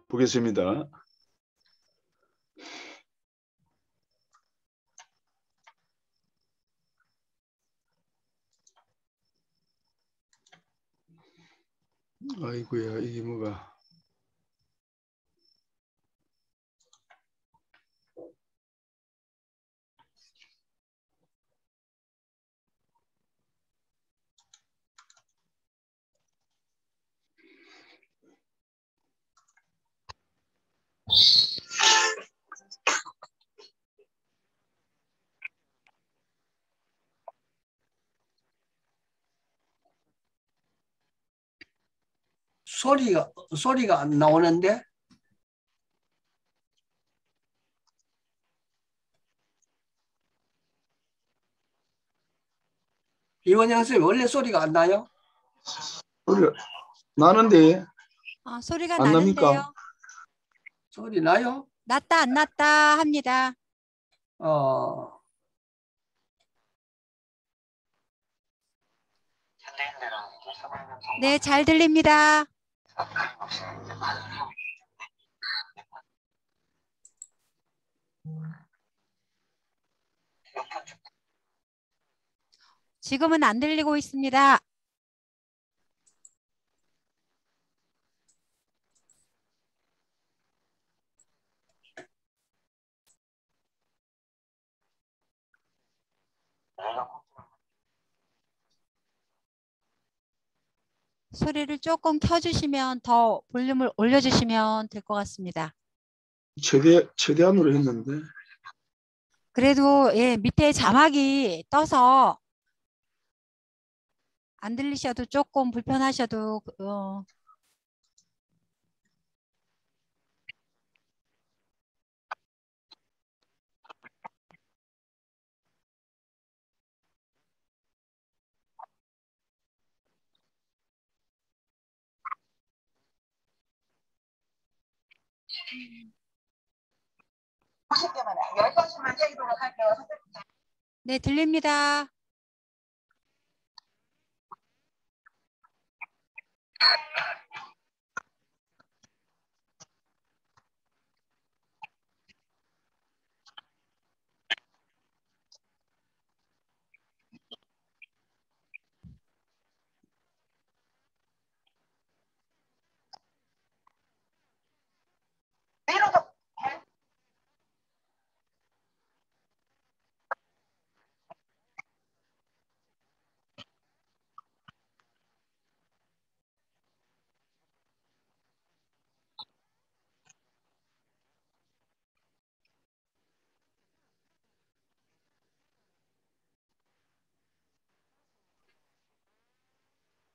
보겠습니다. 아이고야, 이게 뭐가. 소리가 안 나오는데? 이원영 선생님, 원래 소리가 안 나요? 소리 나는데 소리가 안 나는데요. 납니까? 소리 나요? 났다 안 났다 합니다. 네, 잘 들립니다. 지금은 안 들리고 있습니다. 소리를 조금 켜주시면 더 볼륨을 올려주시면 될 것 같습니다. 최대한으로 했는데. 그래도 예, 밑에 자막이 떠서 안 들리셔도 조금 불편하셔도 네, 들립니다.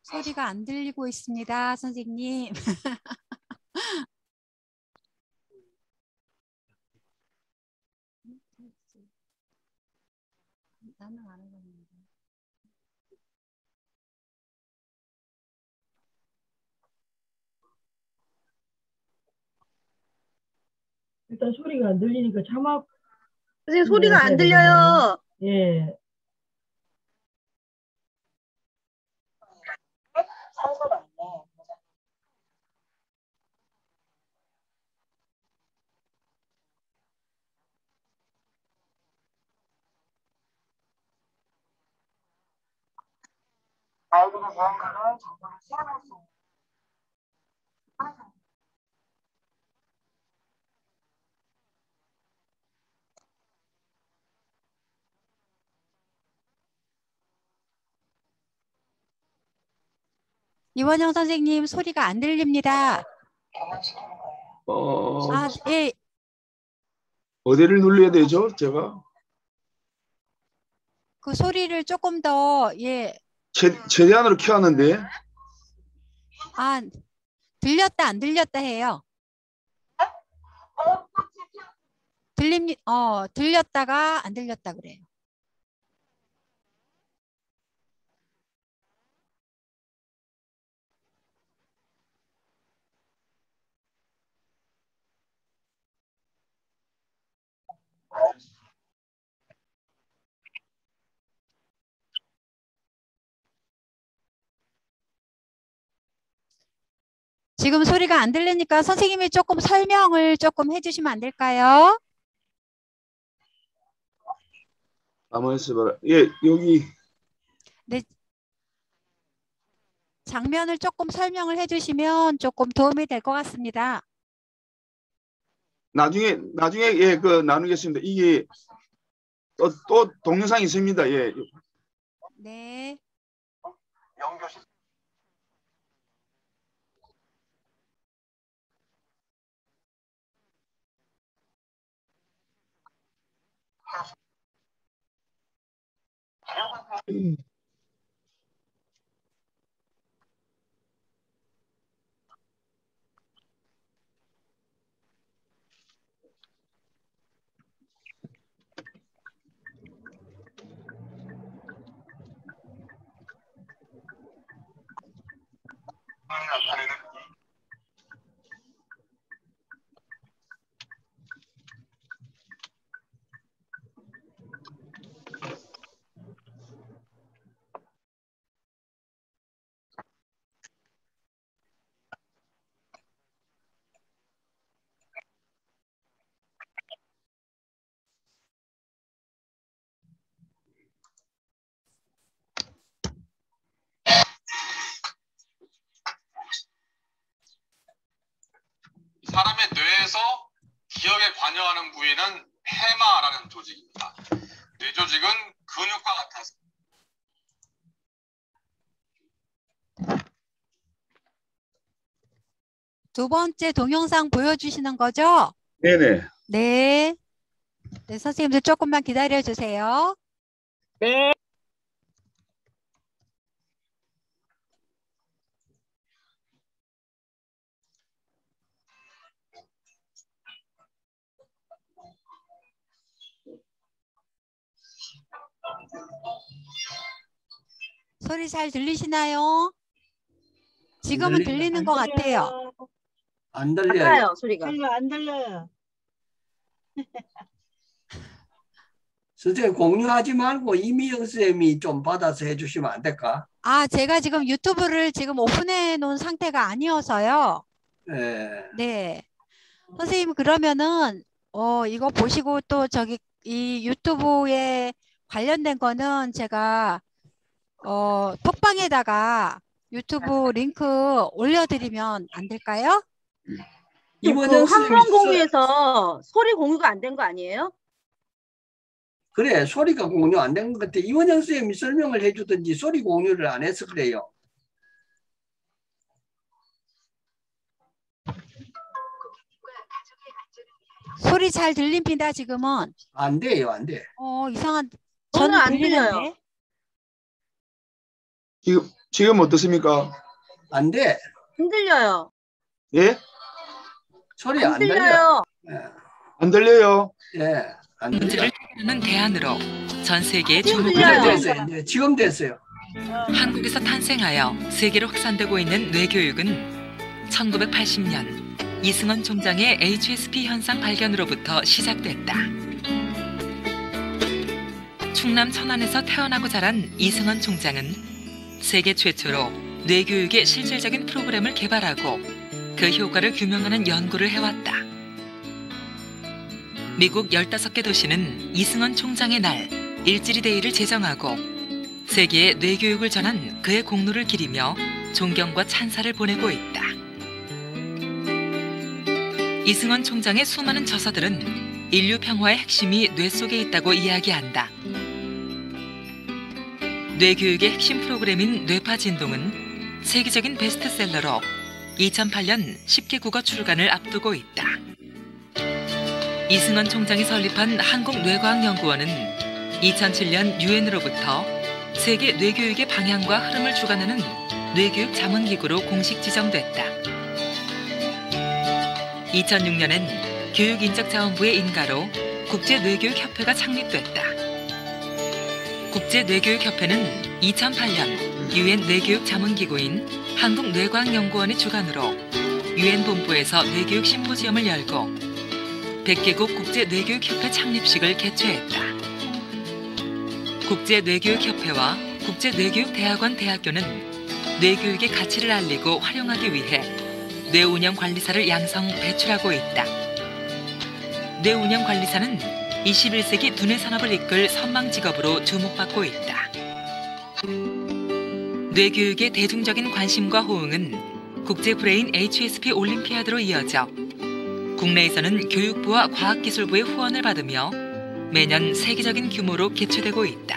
소리가 안 들리고 있습니다, 선생님. 나는 안 해봤는데. 일단 소리가 안 들리니까 자막. 선생님 소리가 안 들려요. 예. 아이들은 무언가를 정보를 시험할 수 있는 이원영 선생님 소리가 안 들립니다. 예. 어디를 눌러야 되죠? 제가 그 소리를 조금 더 최대한으로 켜놨는데. 들렸다 안 들렸다 해요. 들렸다가 안 들렸다 그래요. 지금 소리가 안 들리니까 선생님이 조금 설명을 조금 해주시면 안 될까요? 가만히 있어봐라. 예, 여기 장면을 조금 설명을 해주시면 조금 도움이 될 것 같습니다. 나중에 예, 그 나누겠습니다. 이게 또 동영상이 있습니다. 예. 네. 영교시 나타내는 사람의 뇌에서 기억에 관여하는 부위는 해마라는 조직입니다. 뇌 조직은 근육과 같아서 두 번째 동영상 보여주시는 거죠? 네네. 네. 네, 선생님들 조금만 기다려 주세요. 네. 소리 잘 들리시나요? 지금은 들리는 것 같아요. 안 들려요. 작아요, 소리가. 안 들려요. 선생님 공유하지 말고 이미영 쌤이 좀 받아서 해주시면 안 될까? 아, 제가 지금 유튜브를 지금 오픈해 놓은 상태가 아니어서요. 예. 네. 선생님 그러면은 이거 보시고 또 저기 이 유튜브에 관련된 거는 제가 톡방에다가 유튜브 링크 올려드리면 안 될까요? 이원영 쌤이 한번 공유해서 소리 공유가 안 된 거 아니에요? 그래 소리가 공유 안 된 것 같아. 이원영 쌤이 설명을 해주든지 소리 공유를 안 해서 그래요. 소리 잘 들립니다, 지금은. 안 돼요, 안 돼. 이상한. 저는 저는 안 들리는데. 들려요. 지금 어떻습니까? 안 돼. 안 들려요. 예? 소리 안 안 들려. 들려요. 안 들려요? 예, 안 들려. 문제를 해결하는 대안으로 전 세계에 지금 주목을 들려요. 받고 됐어요. 이제 지금 됐어요. 한국에서 탄생하여 세계로 확산되고 있는 뇌교육은 1980년 이승원 총장의 HSP 현상 발견으로부터 시작됐다. 충남 천안에서 태어나고 자란 이승원 총장은 세계 최초로 뇌교육의 실질적인 프로그램을 개발하고 그 효과를 규명하는 연구를 해왔다. 미국 15개 도시는 이승원 총장의 날 일지리 데이를 제정하고 세계에 뇌교육을 전한 그의 공로를 기리며 존경과 찬사를 보내고 있다. 이승원 총장의 수많은 저서들은 인류 평화의 핵심이 뇌 속에 있다고 이야기한다. 뇌교육의 핵심 프로그램인 뇌파 진동은 세계적인 베스트셀러로 2008년 10개 국어 출간을 앞두고 있다. 이승원 총장이 설립한 한국뇌과학연구원은 2007년 유엔으로부터 세계 뇌교육의 방향과 흐름을 주관하는 뇌교육 자문기구로 공식 지정됐다. 2006년엔 교육인적자원부의 인가로 국제뇌교육협회가 창립됐다. 국제뇌교육협회는 2008년 유엔 뇌교육 자문기구인 한국뇌과학연구원의 주관으로 유엔 본부에서 뇌교육 심포지엄을 열고 100개국 국제뇌교육협회 창립식을 개최했다. 국제뇌교육협회와 국제뇌교육대학원 대학교는 뇌교육의 가치를 알리고 활용하기 위해 뇌운영관리사를 양성 배출하고 있다. 뇌운영관리사는 21세기 두뇌 산업을 이끌 선망 직업으로 주목받고 있다. 뇌교육의 대중적인 관심과 호응은 국제브레인 HSP 올림피아드로 이어져 국내에서는 교육부와 과학기술부의 후원을 받으며 매년 세계적인 규모로 개최되고 있다.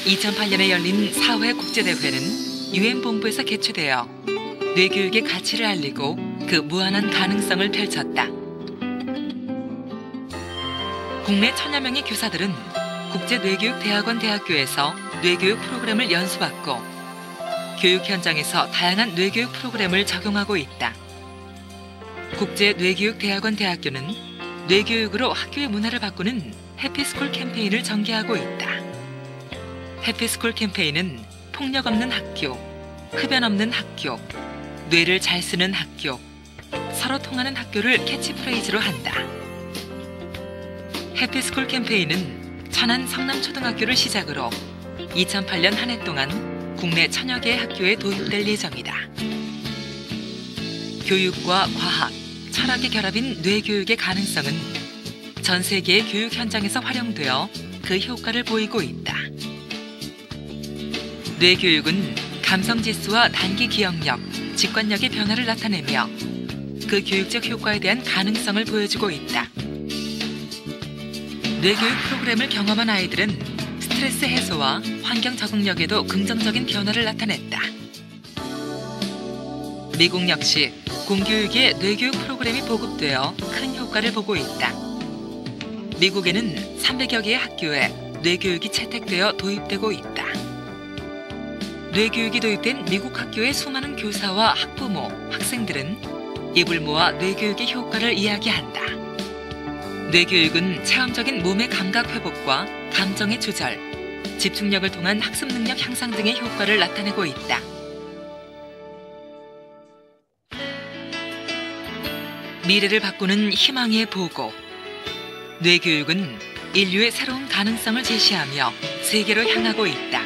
2008년에 열린 4회 국제대회는 UN 본부에서 개최되어 뇌교육의 가치를 알리고 그 무한한 가능성을 펼쳤다. 국내 1000여 명의 교사들은 국제뇌교육대학원 대학교에서 뇌교육 프로그램을 연수받고 교육 현장에서 다양한 뇌교육 프로그램을 적용하고 있다. 국제뇌교육대학원 대학교는 뇌교육으로 학교의 문화를 바꾸는 해피스쿨 캠페인을 전개하고 있다. 해피스쿨 캠페인은 폭력 없는 학교, 흡연 없는 학교, 뇌를 잘 쓰는 학교, 서로 통하는 학교를 캐치프레이즈로 한다. 해피스쿨 캠페인은 천안 성남초등학교를 시작으로 2008년 한 해 동안 국내 1000여 개의 학교에 도입될 예정이다. 교육과 과학, 철학의 결합인 뇌교육의 가능성은 전 세계의 교육 현장에서 활용되어 그 효과를 보이고 있다. 뇌교육은 감성지수와 단기 기억력, 직관력의 변화를 나타내며 그 교육적 효과에 대한 가능성을 보여주고 있다. 뇌교육 프로그램을 경험한 아이들은 스트레스 해소와 환경 적응력에도 긍정적인 변화를 나타냈다. 미국 역시 공교육의 뇌교육 프로그램이 보급되어 큰 효과를 보고 있다. 미국에는 300여 개의 학교에 뇌교육이 채택되어 도입되고 있다. 뇌교육이 도입된 미국 학교의 수많은 교사와 학부모, 학생들은 입을 모아 뇌교육의 효과를 이야기한다. 뇌교육은 체험적인 몸의 감각 회복과 감정의 조절, 집중력을 통한 학습 능력 향상 등의 효과를 나타내고 있다. 미래를 바꾸는 희망의 보고. 뇌교육은 인류의 새로운 가능성을 제시하며 세계로 향하고 있다.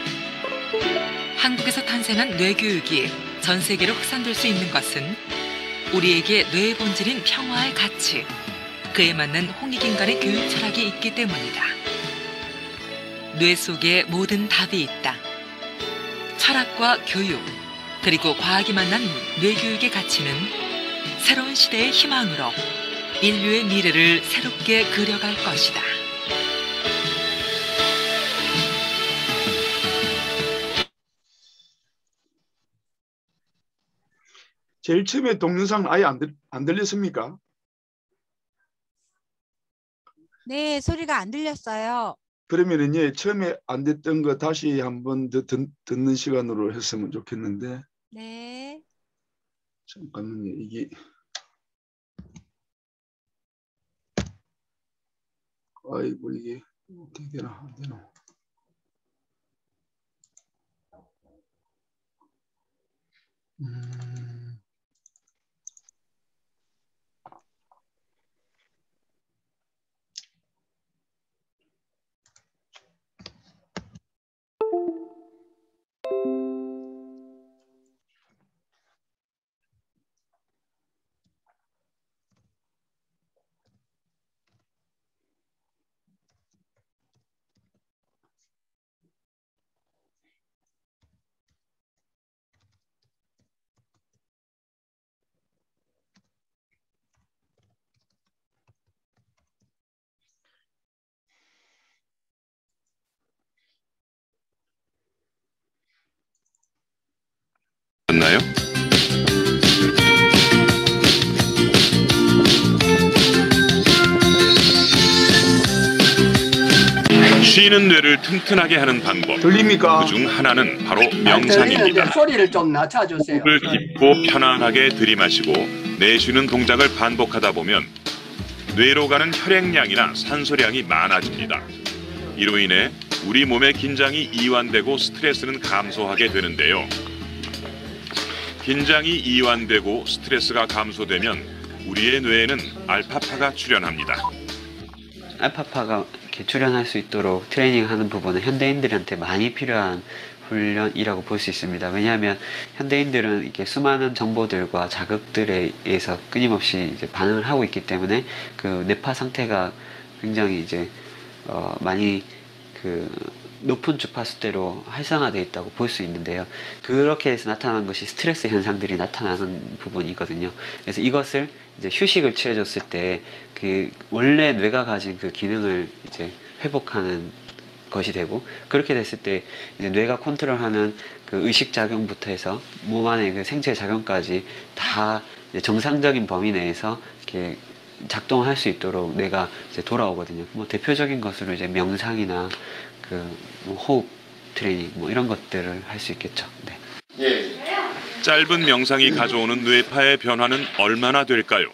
한국에서 탄생한 뇌교육이 전 세계로 확산될 수 있는 것은 우리에게 뇌의 본질인 평화의 가치, 그에 맞는 홍익인간의 교육 철학이 있기 때문이다. 뇌 속에 모든 답이 있다. 철학과 교육, 그리고 과학이 만난 뇌교육의 가치는 새로운 시대의 희망으로 인류의 미래를 새롭게 그려갈 것이다. 제일 처음에 동영상 아예 안 들렸습니까? 네, 소리가 안 들렸어요. 그러면은 처음에 안 됐던 거 다시 한번 더 듣는 시간으로 했으면 좋겠는데. 네. 잠깐만요. 이게 아이고 이게 어떻게 되나 안 되나. 나요? 쉬는 뇌를 튼튼하게 하는 방법. 들립니까? 그중 하나는 바로 명상입니다. 소리를 좀 낮춰주세요. 호흡을 깊고 편안하게 들이마시고 내쉬는 동작을 반복하다 보면 뇌로 가는 혈액량이나 산소량이 많아집니다. 이로 인해 우리 몸의 긴장이 이완되고 스트레스는 감소하게 되는데요. 긴장이 이완되고 스트레스가 감소되면 우리의 뇌에는 알파파가 출현합니다. 알파파가 이렇게 출현할 수 있도록 트레이닝하는 부분은 현대인들한테 많이 필요한 훈련이라고 볼 수 있습니다. 왜냐하면 현대인들은 이렇게 수많은 정보들과 자극들에 의해서 끊임없이 이제 반응을 하고 있기 때문에 그 뇌파 상태가 굉장히 이제 많이 그 높은 주파수대로 활성화되어 있다고 볼 수 있는데요. 그렇게 해서 나타나는 것이 스트레스 현상들이 나타나는 부분이거든요. 그래서 이것을 이제 휴식을 취해줬을 때 그 원래 뇌가 가진 그 기능을 이제 회복하는 것이 되고, 그렇게 됐을 때 이제 뇌가 컨트롤하는 그 의식 작용부터 해서 몸 안의 그 생체 작용까지 다 이제 정상적인 범위 내에서 이렇게 작동할 수 있도록 뇌가 이제 돌아오거든요. 뭐 대표적인 것으로 이제 명상이나 뭐 호흡 트레이닝 뭐 이런 것들을 할 수 있겠죠. 네. 예. 짧은 명상이 가져오는 뇌파의 변화는 얼마나 될까요?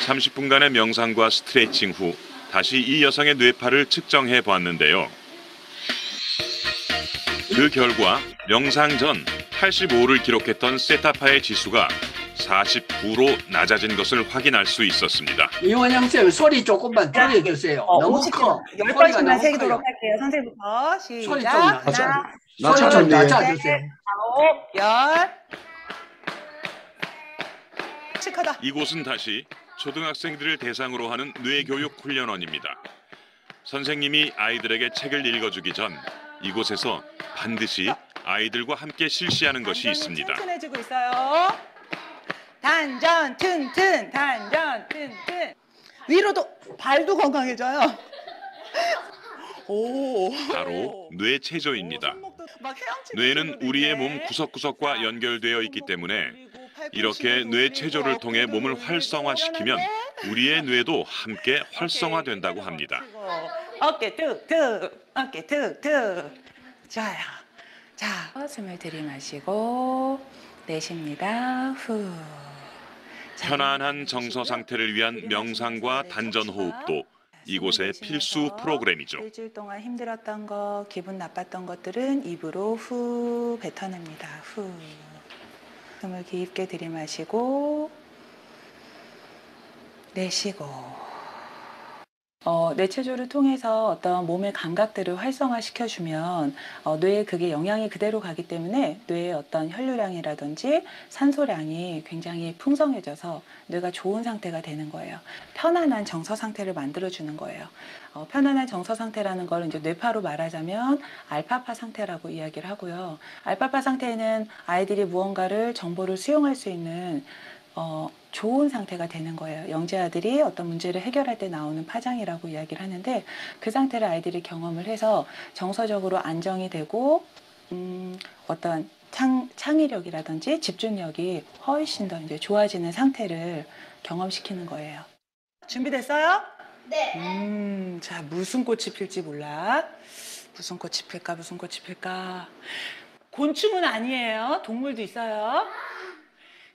30분간의 명상과 스트레칭 후 다시 이 여성의 뇌파를 측정해 보았는데요. 그 결과 명상 전 85를 기록했던 세타파의 지수가 49로 낮아진 것을 확인할 수 있었습니다. 이원영 쌤 소리 조금만 줄여주세요. 너무 커. 10번씩만 세도록 할게요. 선생님부터 소리 좀 시작. 낮춰주세요. 9, 10. 칙하다. 이곳은 다시 초등학생들을 대상으로 하는 뇌교육 훈련원입니다. 선생님이 아이들에게 책을 읽어주기 전 이곳에서 반드시 아이들과 함께 실시하는 것이 있습니다. 튼튼해지고 있어요. 단전 튼튼, 단전 튼튼. 위로도 발도 건강해져요. 오. 바로 뇌체조입니다. 뇌는 우리의 몸 구석구석과 연결되어 있기 때문에 이렇게 뇌체조를 통해 몸을 활성화시키면 우리의 뇌도 함께 활성화된다고 합니다. 어깨 툭툭, 어깨 툭툭. 좋아요. 자, 숨을 들이마시고 내쉽니다. 후. 편안한 정서 상태를 위한 명상과 단전 호흡도 이곳의 필수 프로그램이죠. 일주일 동안 힘들었던 거, 기분 나빴던 것들은 입으로 후 뱉어냅니다. 후. 숨을 깊게 들이마시고 내쉬고. 뇌체조를 통해서 어떤 몸의 감각들을 활성화시켜주면 뇌에 그게 영향이 그대로 가기 때문에 뇌의 어떤 혈류량이라든지 산소량이 굉장히 풍성해져서 뇌가 좋은 상태가 되는 거예요. 편안한 정서 상태를 만들어주는 거예요. 편안한 정서 상태라는 걸 이제 뇌파로 말하자면 알파파 상태라고 이야기를 하고요. 알파파 상태는 아이들이 무언가를 정보를 수용할 수 있는 좋은 상태가 되는 거예요. 영재아들이 어떤 문제를 해결할 때 나오는 파장이라고 이야기를 하는데, 그 상태를 아이들이 경험을 해서 정서적으로 안정이 되고 어떤 창의력이라든지 집중력이 훨씬 더 이제 좋아지는 상태를 경험시키는 거예요. 준비됐어요? 네. 자, 무슨 꽃이 필지 몰라. 무슨 꽃이 필까? 무슨 꽃이 필까? 곤충은 아니에요. 동물도 있어요.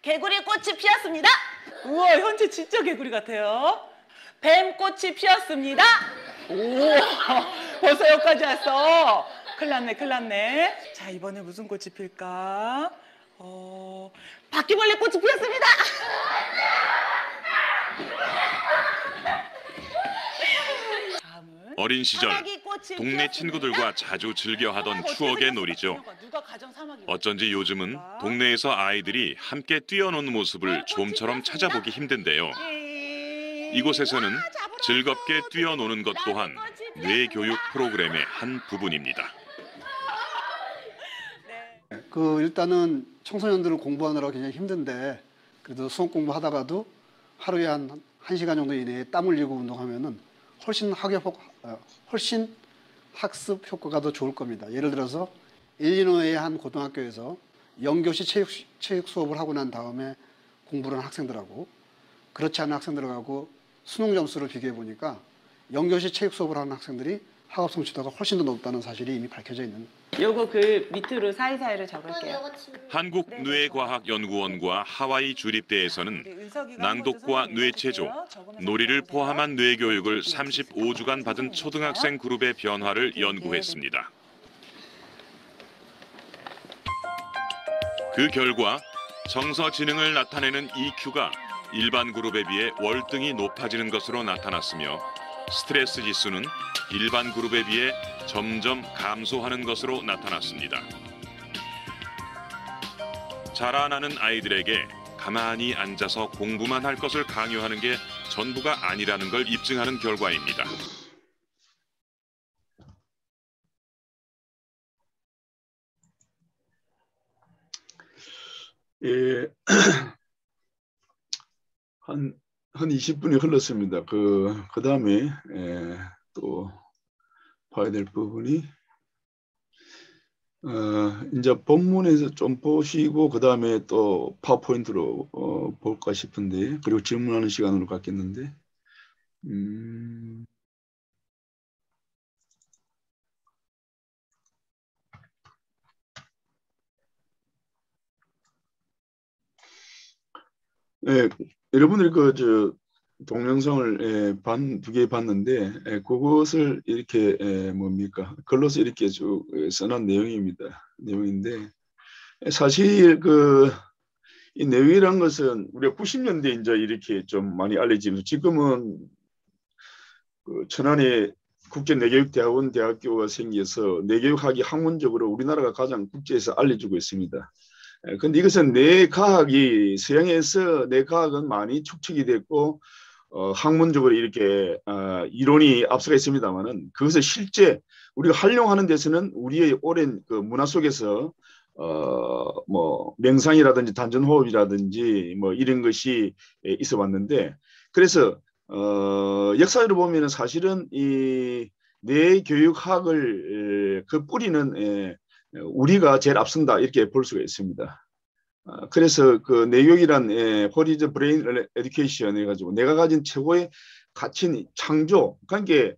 개구리 꽃이 피었습니다. 우와, 현재 진짜 개구리 같아요. 뱀꽃이 피었습니다. 오, 벌써 여기까지 왔어. 큰일 났네, 큰일 났네. 자, 이번에 무슨 꽃이 필까? 바퀴벌레 꽃이 피었습니다. 어린 시절 동네 친구들과 자주 즐겨 하던 추억의 놀이죠. 어쩐지 요즘은 동네에서 아이들이 함께 뛰어노는 모습을 좀처럼 찾아보기 힘든데요. 이곳에서는 즐겁게 뛰어노는 것 또한 뇌교육 프로그램의 한 부분입니다. 일단은 청소년들을 공부하느라 굉장히 힘든데, 그래도 수학 공부하다가도 하루에 한 1시간 정도 이내에 땀 흘리고 운동하면은 훨씬 학습 효과가 더 좋을 겁니다. 예를 들어서 일리노이의 한 고등학교에서 영교시 체육 수업을 하고 난 다음에 공부를 한 학생들하고 그렇지 않은 학생들하고 수능 점수를 비교해 보니까 영교시 체육 수업을 하는 학생들이 학업 성취도가 훨씬 더 높다는 사실이 이미 밝혀져 있는. 요거 그 밑으로 사이사이를 적을게요. 한국뇌과학연구원과 하와이 주립대에서는 낭독과 뇌체조, 놀이를 포함한 뇌교육을 35주간 받은 초등학생 그룹의 변화를 연구했습니다. 그 결과 정서 지능을 나타내는 EQ가 일반 그룹에 비해 월등히 높아지는 것으로 나타났으며 스트레스 지수는 일반 그룹에 비해 점점 감소하는 것으로 나타났습니다. 자라나는 아이들에게 가만히 앉아서 공부만 할 것을 강요하는 게 전부가 아니라는 걸 입증하는 결과입니다. 예, 한 20분이 흘렀습니다. 그 다음에 또 봐야 될 부분이 이제 본문에서 좀 보시고 그 다음에 또 파워포인트로 볼까 싶은데, 그리고 질문하는 시간으로 갖겠는데, 예, 여러분들이 동영상을 두 개 봤는데, 그것을 이렇게 뭡니까? 글로서 이렇게 쭉 써놓은 내용인데, 사실 이 내용이란 것은 우리가 90년대 이제 이렇게 좀 많이 알려지면서, 지금은 천안에 국제내교육대학원 대학교가 생겨서 내교육학이 학문적으로 우리나라가 가장 국제에서 알려지고 있습니다. 근데 이것은 뇌과학이 서양에서 뇌과학은 많이 축적이 됐고 학문적으로 이렇게 이론이 앞서가 있습니다만은, 그것을 실제 우리가 활용하는 데서는 우리의 오랜 그 문화 속에서 뭐 명상이라든지 단전호흡이라든지 뭐 이런 것이 있어 왔는데, 그래서 역사적으로 보면은 사실은 이 뇌교육학을 그 뿌리는 우리가 제일 앞선다 이렇게 볼 수가 있습니다. 그래서 그 뇌교육이란 What is the brain education 해가지고 내가 가진 최고의 가치는 창조. 그러니까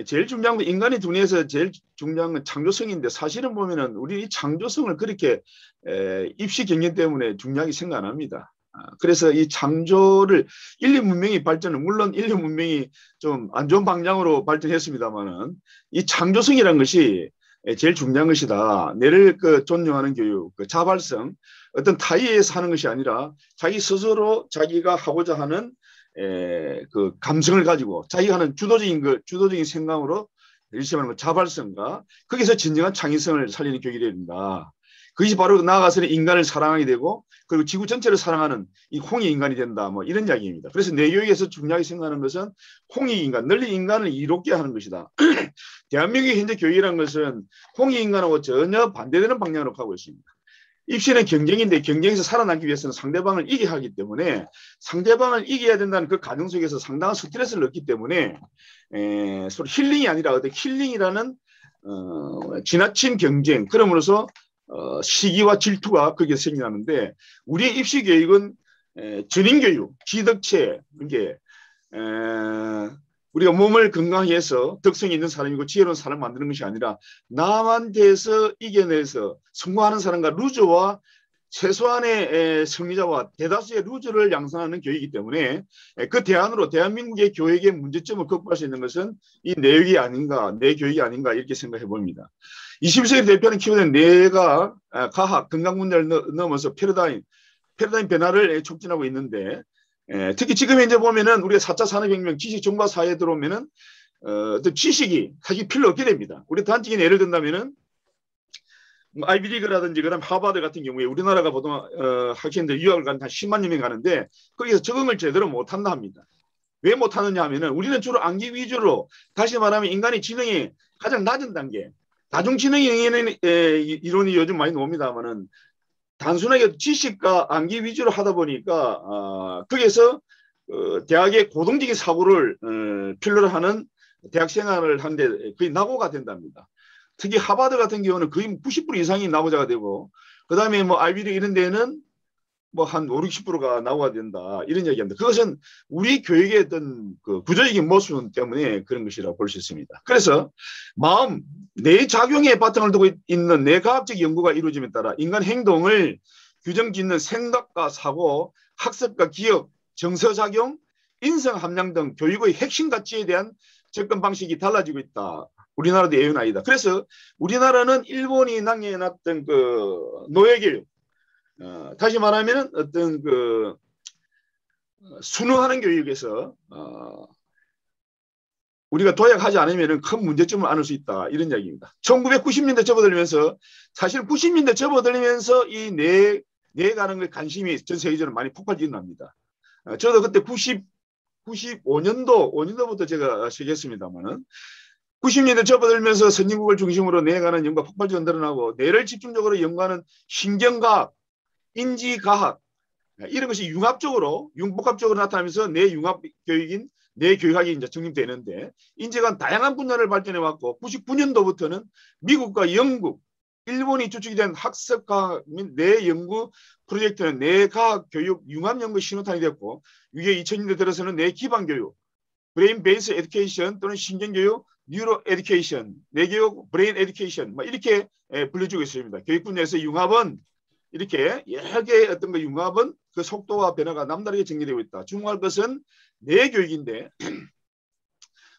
제일 중요한 건 인간의 두뇌에서 제일 중요한 건 창조성인데, 사실은 보면은 우리 이 창조성을 그렇게 입시 경영 때문에 중요하게 생각 안 합니다. 그래서 이 창조를 인류 문명이 발전을, 물론 인류 문명이 좀 안 좋은 방향으로 발전했습니다만은, 이 창조성이라는 것이 제일 중요한 것이다. 뇌를 존중하는 교육, 자발성, 어떤 타의에서 하는 것이 아니라 자기 스스로 자기가 하고자 하는 그 감성을 가지고 자기가 하는 주도적인 생각으로 열심히 하는 자발성과 거기서 진정한 창의성을 살리는 교육이 되야 된다. 그것이 바로 나아가서는 인간을 사랑하게 되고, 그리고 지구 전체를 사랑하는 이 홍익 인간이 된다. 뭐 이런 이야기입니다. 그래서 뇌교육에서 중요하게 생각하는 것은 홍익 인간, 널리 인간을 이롭게 하는 것이다. 대한민국의 현재 교육이라는 것은 홍익 인간하고 전혀 반대되는 방향으로 가고 있습니다. 입시는 경쟁인데, 경쟁에서 살아남기 위해서는 상대방을 이겨야 하기 때문에, 상대방을 이겨야 된다는 그 가정 속에서 상당한 스트레스를 넣기 때문에 서로 힐링이 아니라 어떤 힐링이라는 지나친 경쟁, 그러므로서 시기와 질투가 거기에 생겨나는데, 우리의 입시 교육은 전인교육, 지덕체, 이게 우리가 몸을 건강하게 해서 덕성이 있는 사람이고 지혜로운 사람을 만드는 것이 아니라 남한테서 이겨내서 성공하는 사람과 루저와 최소한의 승리자와 대다수의 루저를 양성하는 교육이기 때문에, 그 대안으로 대한민국의 교육의 문제점을 극복할 수 있는 것은 이 뇌교육이 아닌가, 뇌교육이 아닌가 이렇게 생각해 봅니다. 21세기 대표는 키워낸 뇌가 과학, 건강 문제를 넘어서 패러다임 변화를 촉진하고 있는데, 특히 지금 현재 보면은 우리가 4차 산업혁명 지식 정보화 사회에 들어오면은 어떤 지식이 사실 필요 없게 됩니다. 우리 단적인 예를 든다면은 아이비리그라든지 그다음 하버드 같은 경우에 우리나라가 보통 학생들 유학을 가는 한 10만 명이 가는데 거기서 적응을 제대로 못한다 합니다. 왜 못하느냐 하면은 우리는 주로 암기 위주로, 다시 말하면 인간의 지능이 가장 낮은 단계, 다중지능의 이론이 요즘 많이 나옵니다만은 단순하게 지식과 암기 위주로 하다 보니까 거기에서 대학의 고동적인 사고를 필요로 하는 대학 생활을 하는데 거의 낙오가 된답니다. 특히 하버드 같은 경우는 거의 90% 이상이 낙오자가 되고, 그 다음에 뭐 아이비리 이런 데는 뭐 한 5, 60%가 낙오가 된다 이런 이야기합니다. 그것은 우리 교육의 어떤 그 구조적인 모습 때문에 그런 것이라고 볼 수 있습니다. 그래서 마음, 뇌 작용에 바탕을 두고 있는 뇌과학적 연구가 이루어짐에 따라 인간 행동을 규정짓는 생각과 사고, 학습과 기억, 정서작용, 인성 함량 등 교육의 핵심 가치에 대한 접근 방식이 달라지고 있다. 우리나라도 예외는 아니다. 그래서 우리나라는 일본이 낭해해놨던 그 노예교육, 다시 말하면 어떤 그 순응하는 교육에서 우리가 도약하지 않으면 큰 문제점을 안을 수 있다. 이런 이야기입니다. 1990년대 접어들면서 사실 90년대 접어들면서 이 뇌에 가는 걸 관심이 전 세계적으로 많이 폭발적으로 납니다. 저도 그때 95년도부터 제가 시작했습니다만은 90년대 접어들면서 선진국을 중심으로 뇌에 가는 연구가 폭발적으로 늘어나고 뇌를 집중적으로 연구하는 신경과학, 인지과학 이런 것이 융합적으로 나타나면서 뇌 융합 교육인 뇌 교육학이 이제 정립되는데 인재가 다양한 분야를 발전해 왔고 99년도부터는 미국과 영국, 일본이 주축이 된 학습과학 및 뇌 연구 프로젝트는 뇌과학 교육 융합 연구 신호탄이 됐고 이게 2000년대 들어서는 뇌 기반 교육, 브레인 베이스 에듀케이션 또는 신경교육, 뉴로 에듀케이션, 뇌교육, 브레인 에듀케이션 이렇게 불려주고 있습니다. 교육 분야에서 융합은 이렇게 여러 개의 어떤 그 융합은 그 속도와 변화가 남다르게 전개되고 있다. 중요할 것은 뇌 교육인데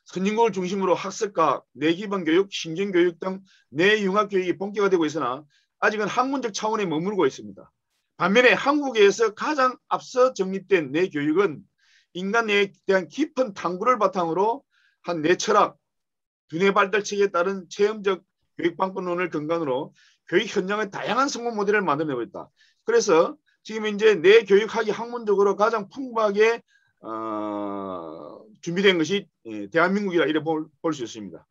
선진국을 중심으로 학습과학, 뇌 기반 교육, 신경교육 등 뇌 융합 교육이 본격화되고 있으나 아직은 학문적 차원에 머물고 있습니다. 반면에 한국에서 가장 앞서 정립된 뇌 교육은 인간 뇌에 대한 깊은 탐구를 바탕으로 한 뇌 철학, 두뇌 발달 체계에 따른 체험적 교육 방법론을 근간으로 교육 현장의 다양한 성공 모델을 만들어내고 있다. 그래서 지금 이제 뇌 교육학이 학문적으로 가장 풍부하게 준비된 것이 대한민국이라 이래 볼 수 있습니다.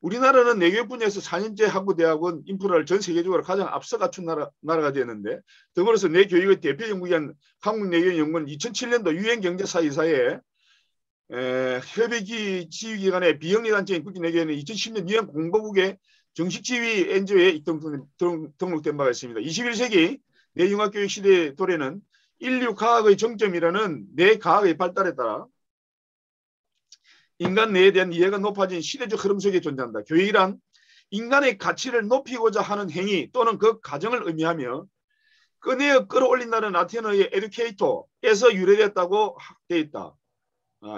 우리나라는 뇌교육 분야에서 4년제 학부대학원 인프라를 전 세계적으로 가장 앞서 갖춘 나라가 되었는데 더불어서 뇌교육의 대표 연구기관 한국뇌교연구원 2007년도 유엔경제사이사에 협의기 지휘기관의 비영리단체인 국제뇌교연은 2010년 유엔 공보국의 정식 지휘 NGO에 등록된 바가 있습니다. 21세기 뇌융합교육 시대의 도래는 인류 과학의 정점이라는 뇌과학의 발달에 따라 인간 뇌에 대한 이해가 높아진 시대적 흐름 속에 존재한다. 교육이란 인간의 가치를 높이고자 하는 행위 또는 그 과정을 의미하며 끄내어 끌어올린다는 라틴어의 에듀케이터에서 유래됐다고 되어 있다.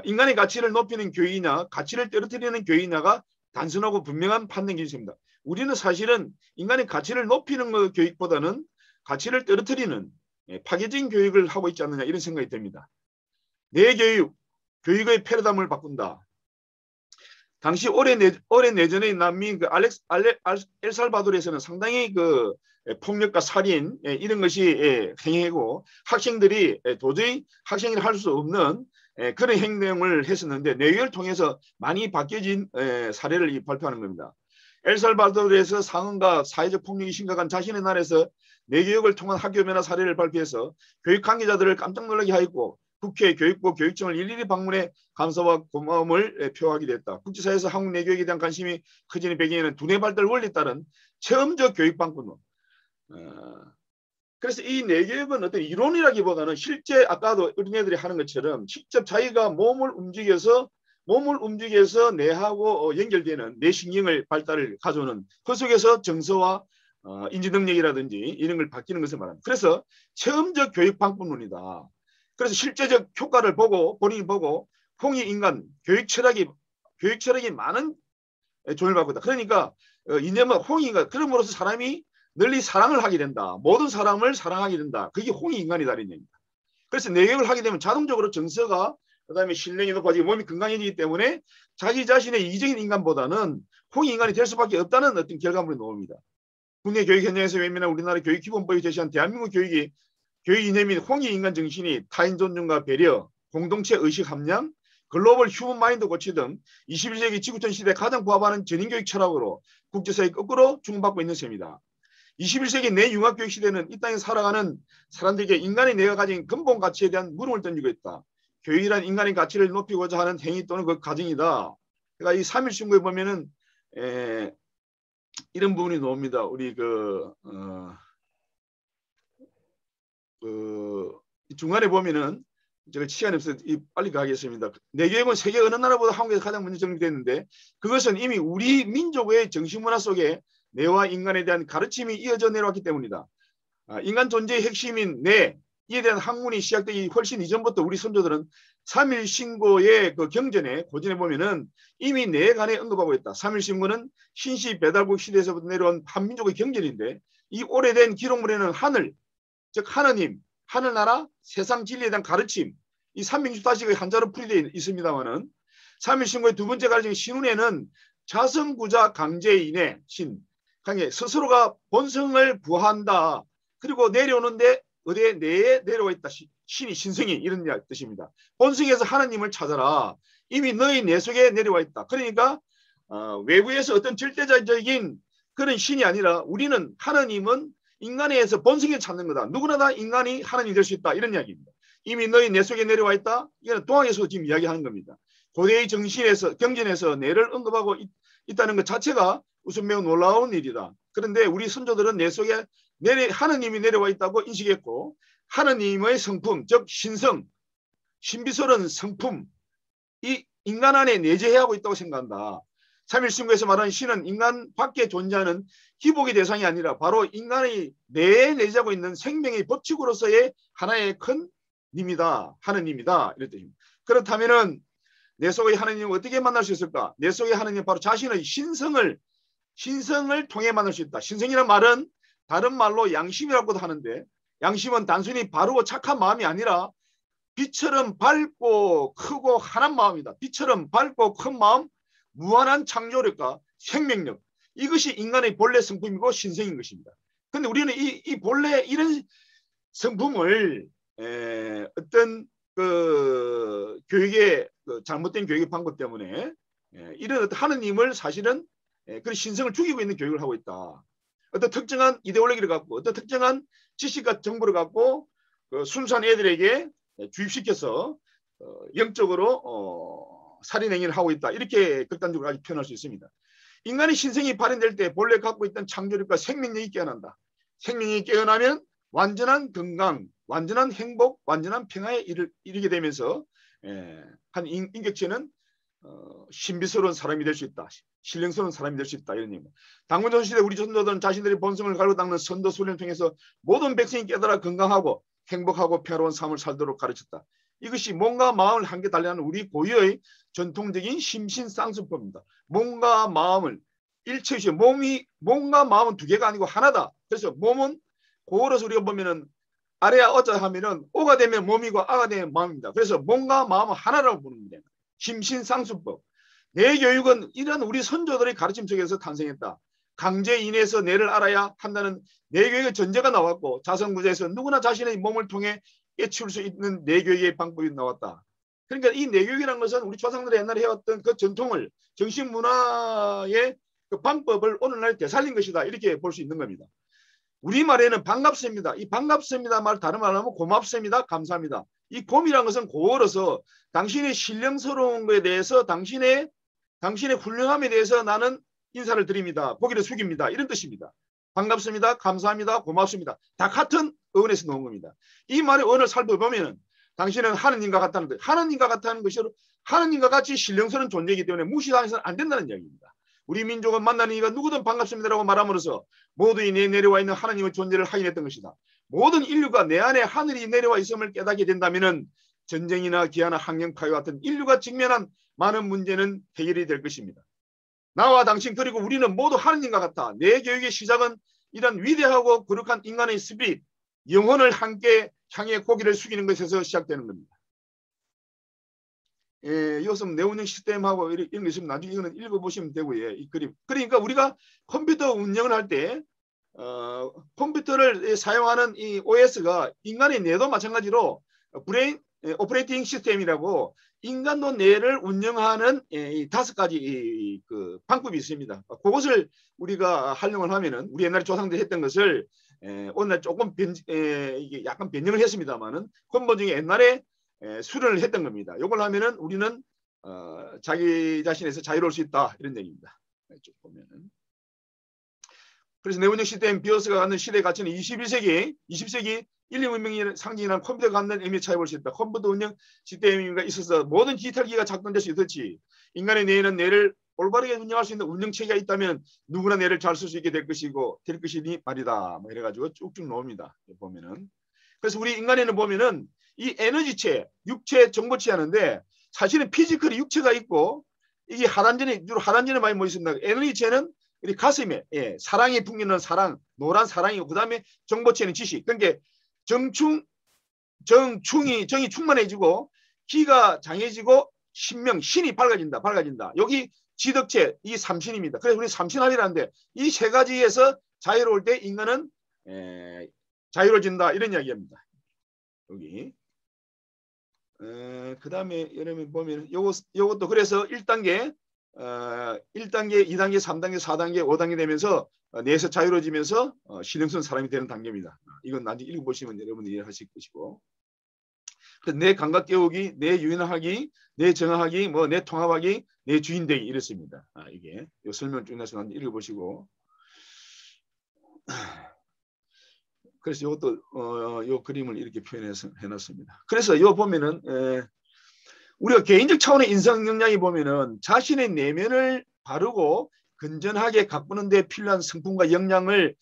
인간의 가치를 높이는 교육이냐 가치를 떨어뜨리는 교육이냐가 단순하고 분명한 판단 기준입니다. 우리는 사실은 인간의 가치를 높이는 교육보다는 가치를 떨어뜨리는 파괴적인 교육을 하고 있지 않느냐 이런 생각이 듭니다. 뇌 교육의 패러다임을 바꾼다. 당시 오랜 예전의 남미인 엘살바도르에서는 상당히 그 폭력과 살인 이런 것이 행해고 학생들이 도저히 학생을 할 수 없는 그런 행동을 했었는데 뇌교육을 통해서 많이 바뀌어진 사례를 발표하는 겁니다. 엘살바도르에서 상흔과 사회적 폭력이 심각한 자신의 나라에서 뇌교육을 통한 학교 변화 사례를 발표해서 교육 관계자들을 깜짝 놀라게 하였고 국회, 교육부, 교육청을 일일이 방문해 감사와 고마움을 표하게 됐다. 국제사회에서 한국 뇌교육에 대한 관심이 커지는 배경에는 두뇌 발달 원리에 따른 체험적 교육 방법론. 그래서 이 뇌교육은 어떤 이론이라기보다는 실제 아까도 어린애들이 하는 것처럼 직접 자기가 몸을 움직여서 뇌하고 연결되는 뇌신경을 발달을 가져오는 그 속에서 정서와 인지 능력이라든지 이런 걸 바뀌는 것을 말합니다. 그래서 체험적 교육 방법론이다. 그래서 실제적 효과를 본인이 보고 홍익인간 교육 철학이 많은 조언을 받고 있다. 그러니까 이념은 홍익인간 그럼으로써 사람이 널리 사랑을 하게 된다. 모든 사람을 사랑하게 된다. 그게 홍익인간이다 이런 얘기입니다. 그래서 뇌교육을 하게 되면 자동적으로 정서가 그다음에 신뢰이 높아지고 몸이 건강해지기 때문에 자기 자신의 이기적인 인간보다는 홍익인간이 될 수밖에 없다는 어떤 결과물이 나옵니다. 국내 교육 현장에서 외면한 우리나라 교육기본법이 제시한 대한민국 교육 이념인 홍익인간 정신이 타인 존중과 배려, 공동체 의식 함량, 글로벌 휴먼 마인드 고치 등 21세기 지구촌 시대에 가장 부합하는 전인교육 철학으로 국제사회에 거꾸로 주목받고 있는 셈입니다. 21세기 뇌융합교육 시대는 이 땅에 살아가는 사람들에게 인간의 뇌가 가진 근본 가치에 대한 물음을 던지고 있다. 교육이란 인간의 가치를 높이고자 하는 행위 또는 그 과정이다. 그러니까 이 3일 신고에 보면은 이런 부분이 나옵니다. 우리 중간에 보면은 제가 시간이 없어서 빨리 가겠습니다. 뇌교육은 세계 어느 나라보다 한국에서 가장 먼저 정립됐는데 그것은 이미 우리 민족의 정신문화 속에 뇌와 인간에 대한 가르침이 이어져 내려왔기 때문이다. 인간 존재의 핵심인 뇌, 이에 대한 학문이 시작되기 훨씬 이전부터 우리 선조들은 3일 신고의 그 경전에 고전에 보면은 이미 뇌에 관해 언급하고 있다. 3일 신고는 신시 배달국 시대에서부터 내려온 한민족의 경전인데 이 오래된 기록물에는 하늘, 즉 하느님, 하늘나라, 세상 진리에 대한 가르침 이 365다식의 한자로 풀이되어 있습니다만은 3.1신고의 두 번째 가르침 신운에는 자성구자 강제인의 신, 강제 스스로가 본성을 부화한다. 그리고 내려오는데 어디에 내에 내려와 있다. 신이 신성이 이런 뜻입니다. 본성에서 하나님을 찾아라. 이미 너희 내 속에 내려와 있다. 그러니까 외부에서 어떤 절대적인 그런 신이 아니라 우리는 하나님은 인간에서 본성에 찾는 거다. 누구나 다 인간이 하나님이 될 수 있다. 이런 이야기입니다. 이미 너희 내 속에 내려와 있다. 이거는 동학에서 지금 이야기하는 겁니다. 고대의 정신에서 경전에서 내를 언급하고 있다는 것 자체가 우선 매우 놀라운 일이다. 그런데 우리 선조들은 내 속에 하나님이 내려와 있다고 인식했고 하나님의 성품, 즉 신성, 신비스러운 성품, 이 인간 안에 내재하고 있다고 생각한다. 3.1신고에서 말하는 신은 인간 밖에 존재하는 희복의 대상이 아니라 바로 인간의 내에 내재하고 있는 생명의 법칙으로서의 하나의 큰 님이다. 하느님이다. 이런 뜻입니다. 그렇다면은 내 속의 하나님을 어떻게 만날 수 있을까? 내 속의 하나님은 바로 자신의 신성을 통해 만날 수 있다. 신성이라는 말은 다른 말로 양심이라고도 하는데 양심은 단순히 바르고 착한 마음이 아니라 빛처럼 밝고 크고 환한 마음이다. 빛처럼 밝고 큰 마음, 무한한 창조력과 생명력. 이것이 인간의 본래 성품이고 신성인 것입니다. 그런데 우리는 이 본래 이런 성품을 어떤 그 교육의 잘못된 교육의 방법 때문에 이런 어떤 하느님을 사실은 그 신성을 죽이고 있는 교육을 하고 있다. 어떤 특정한 이데올로기를 갖고 어떤 특정한 지식과 정보를 갖고 순수한 애들에게 주입시켜서 영적으로 살인행위를 하고 있다. 이렇게 극단적으로 아주 표현할 수 있습니다. 인간의 신성이 발현될 때 본래 갖고 있던 창조력과 생명력이 깨어난다. 생명력이 깨어나면 완전한 건강, 완전한 행복, 완전한 평화에 이르게 되면서 한 인격체는 신비스러운 사람이 될 수 있다. 신령스러운 사람이 될 수 있다. 이런 얘기입니다. 당군조선시대 우리 선조들은 자신들이 본성을 가르고 닦는 선도 수련을 통해서 모든 백성이 깨달아 건강하고 행복하고 평화로운 삶을 살도록 가르쳤다. 이것이 몸과 마음을 함께 달리하는 우리 고유의 전통적인 심신상수법입니다. 몸과 마음을 일체시 몸과 마음은 두 개가 아니고 하나다. 그래서 몸은 고어로서 우리가 보면은 아래야 어자 하면은 오가 되면 몸이고 아가 되면 마음입니다. 그래서 몸과 마음은 하나라고 부릅니다. 심신상수법. 내 교육은 이런 우리 선조들의 가르침 속에서 탄생했다. 강제 인해서 내를 알아야 한다는 내 교육의 전제가 나왔고 자성구자에서 누구나 자신의 몸을 통해 깨치울 수 있는 내 교육의 방법이 나왔다. 그러니까 이 내 교육이라는 것은 우리 조상들이 옛날에 해왔던 그 전통을 정신문화의 그 방법을 오늘날 되살린 것이다. 이렇게 볼 수 있는 겁니다. 우리말에는 반갑습니다. 이 반갑습니다 말 다른 말로 하면 고맙습니다. 감사합니다. 이 곰이라는 것은 고어로서 당신의 신령스러운 것에 대해서 당신의 훌륭함에 대해서 나는 인사를 드립니다. 고개를 숙입니다. 이런 뜻입니다. 반갑습니다. 감사합니다. 고맙습니다. 다 같은 어원에서 나온 겁니다. 이 말의 어원을 살펴보면 당신은 하느님과 같다는 것. 하느님과 같다는 것이 하느님과 같이 신령스러운 존재이기 때문에 무시당해서는 안 된다는 이야기입니다. 우리 민족은 만나는 이가 누구든 반갑습니다라고 말함으로써 모두의 내 내려와 있는 하나님의 존재를 확인했던 것이다. 모든 인류가 내 안에 하늘이 내려와 있음을 깨닫게 된다면 전쟁이나 기아나 환경 파괴와 같은 인류가 직면한 많은 문제는 해결이 될 것입니다. 나와 당신 그리고 우리는 모두 하느님과 같아. 내 교육의 시작은 이런 위대하고 거룩한 인간의 스피릿, 영혼을 함께 향해 고개를 숙이는 것에서 시작되는 겁니다. 이것은 내운영 시스템하고 이런 게 있으면 나중에 이거는 읽어보시면 되고요. 이 그림. 그러니까 우리가 컴퓨터 운영을 할 때 컴퓨터를 사용하는 이 OS가 인간의 뇌도 마찬가지로 브레인 오퍼레이팅 시스템이라고 인간도 뇌를 운영하는 이 5가지 그 방법이 있습니다. 그것을 우리가 활용을 하면은 우리 옛날에 조상들이 했던 것을 오늘 조금 이게 약간 변형을 했습니다만은 근본적인 옛날에 수련을 했던 겁니다. 이걸 하면은 우리는 자기 자신에서 자유로울 수 있다 이런 얘기입니다. 쭉 보면은. 그래서 내운영 시스템 비어스가 갖는 시대의 가치는 20세기 1, 2 문명의 상징이란 컴퓨터가 갖는 의미에 차이 볼 수 있다. 컴퓨터 운영 시스템이 있어서 모든 디지털 기기가 작동될 수 있듯이 인간의 뇌에는 뇌를 올바르게 운영할 수 있는 운영체계가 있다면 누구나 뇌를 잘 쓸 수 있게 될 것이고 될 것이니 말이다. 뭐 이래가지고 쭉쭉 나옵니다. 보면은. 그래서 우리 인간에는 보면은 이 에너지체, 육체, 정보체 하는데 사실은 피지컬이 육체가 있고 이게 주로 하단전에 많이 모여 있습니다. 에너지체는 우리 가슴에 사랑이 풍기는 사랑, 노란 사랑이고 그 다음에 정보체는 지식. 그러니까 정이 충만해지고 기가 장해지고 신명, 신이 밝아진다. 여기 지덕체, 이 삼신입니다. 그래서 우리 삼신합이라는데 이 세 가지에서 자유로울 때 인간은 자유로워진다. 이런 이야기입니다. 여기. 그 다음에 여러분 보면 요것도 그래서 1단계, 1단계, 2단계, 3단계, 4단계, 5단계 되면서 뇌에서 자유로워지면서 신령스러운 사람이 되는 단계입니다. 이건 나중에 읽어보시면 여러분들이 이해하실 것이고. 내 감각 깨우기, 내 유인하기, 내 정화하기, 뭐 내 통합하기, 내 주인되기 이렇습니다. 이게 요 설명을 쭉 해서 나중에 읽어보시고. 그래서 이것도 요 그림을 이렇게 표현해서 해놨습니다. 그래서 요 보면은 우리가 개인적 차원의 인성 역량이 보면은 자신의 내면을 바르고 건전하게 가꾸는 데 필요한 성품과 역량을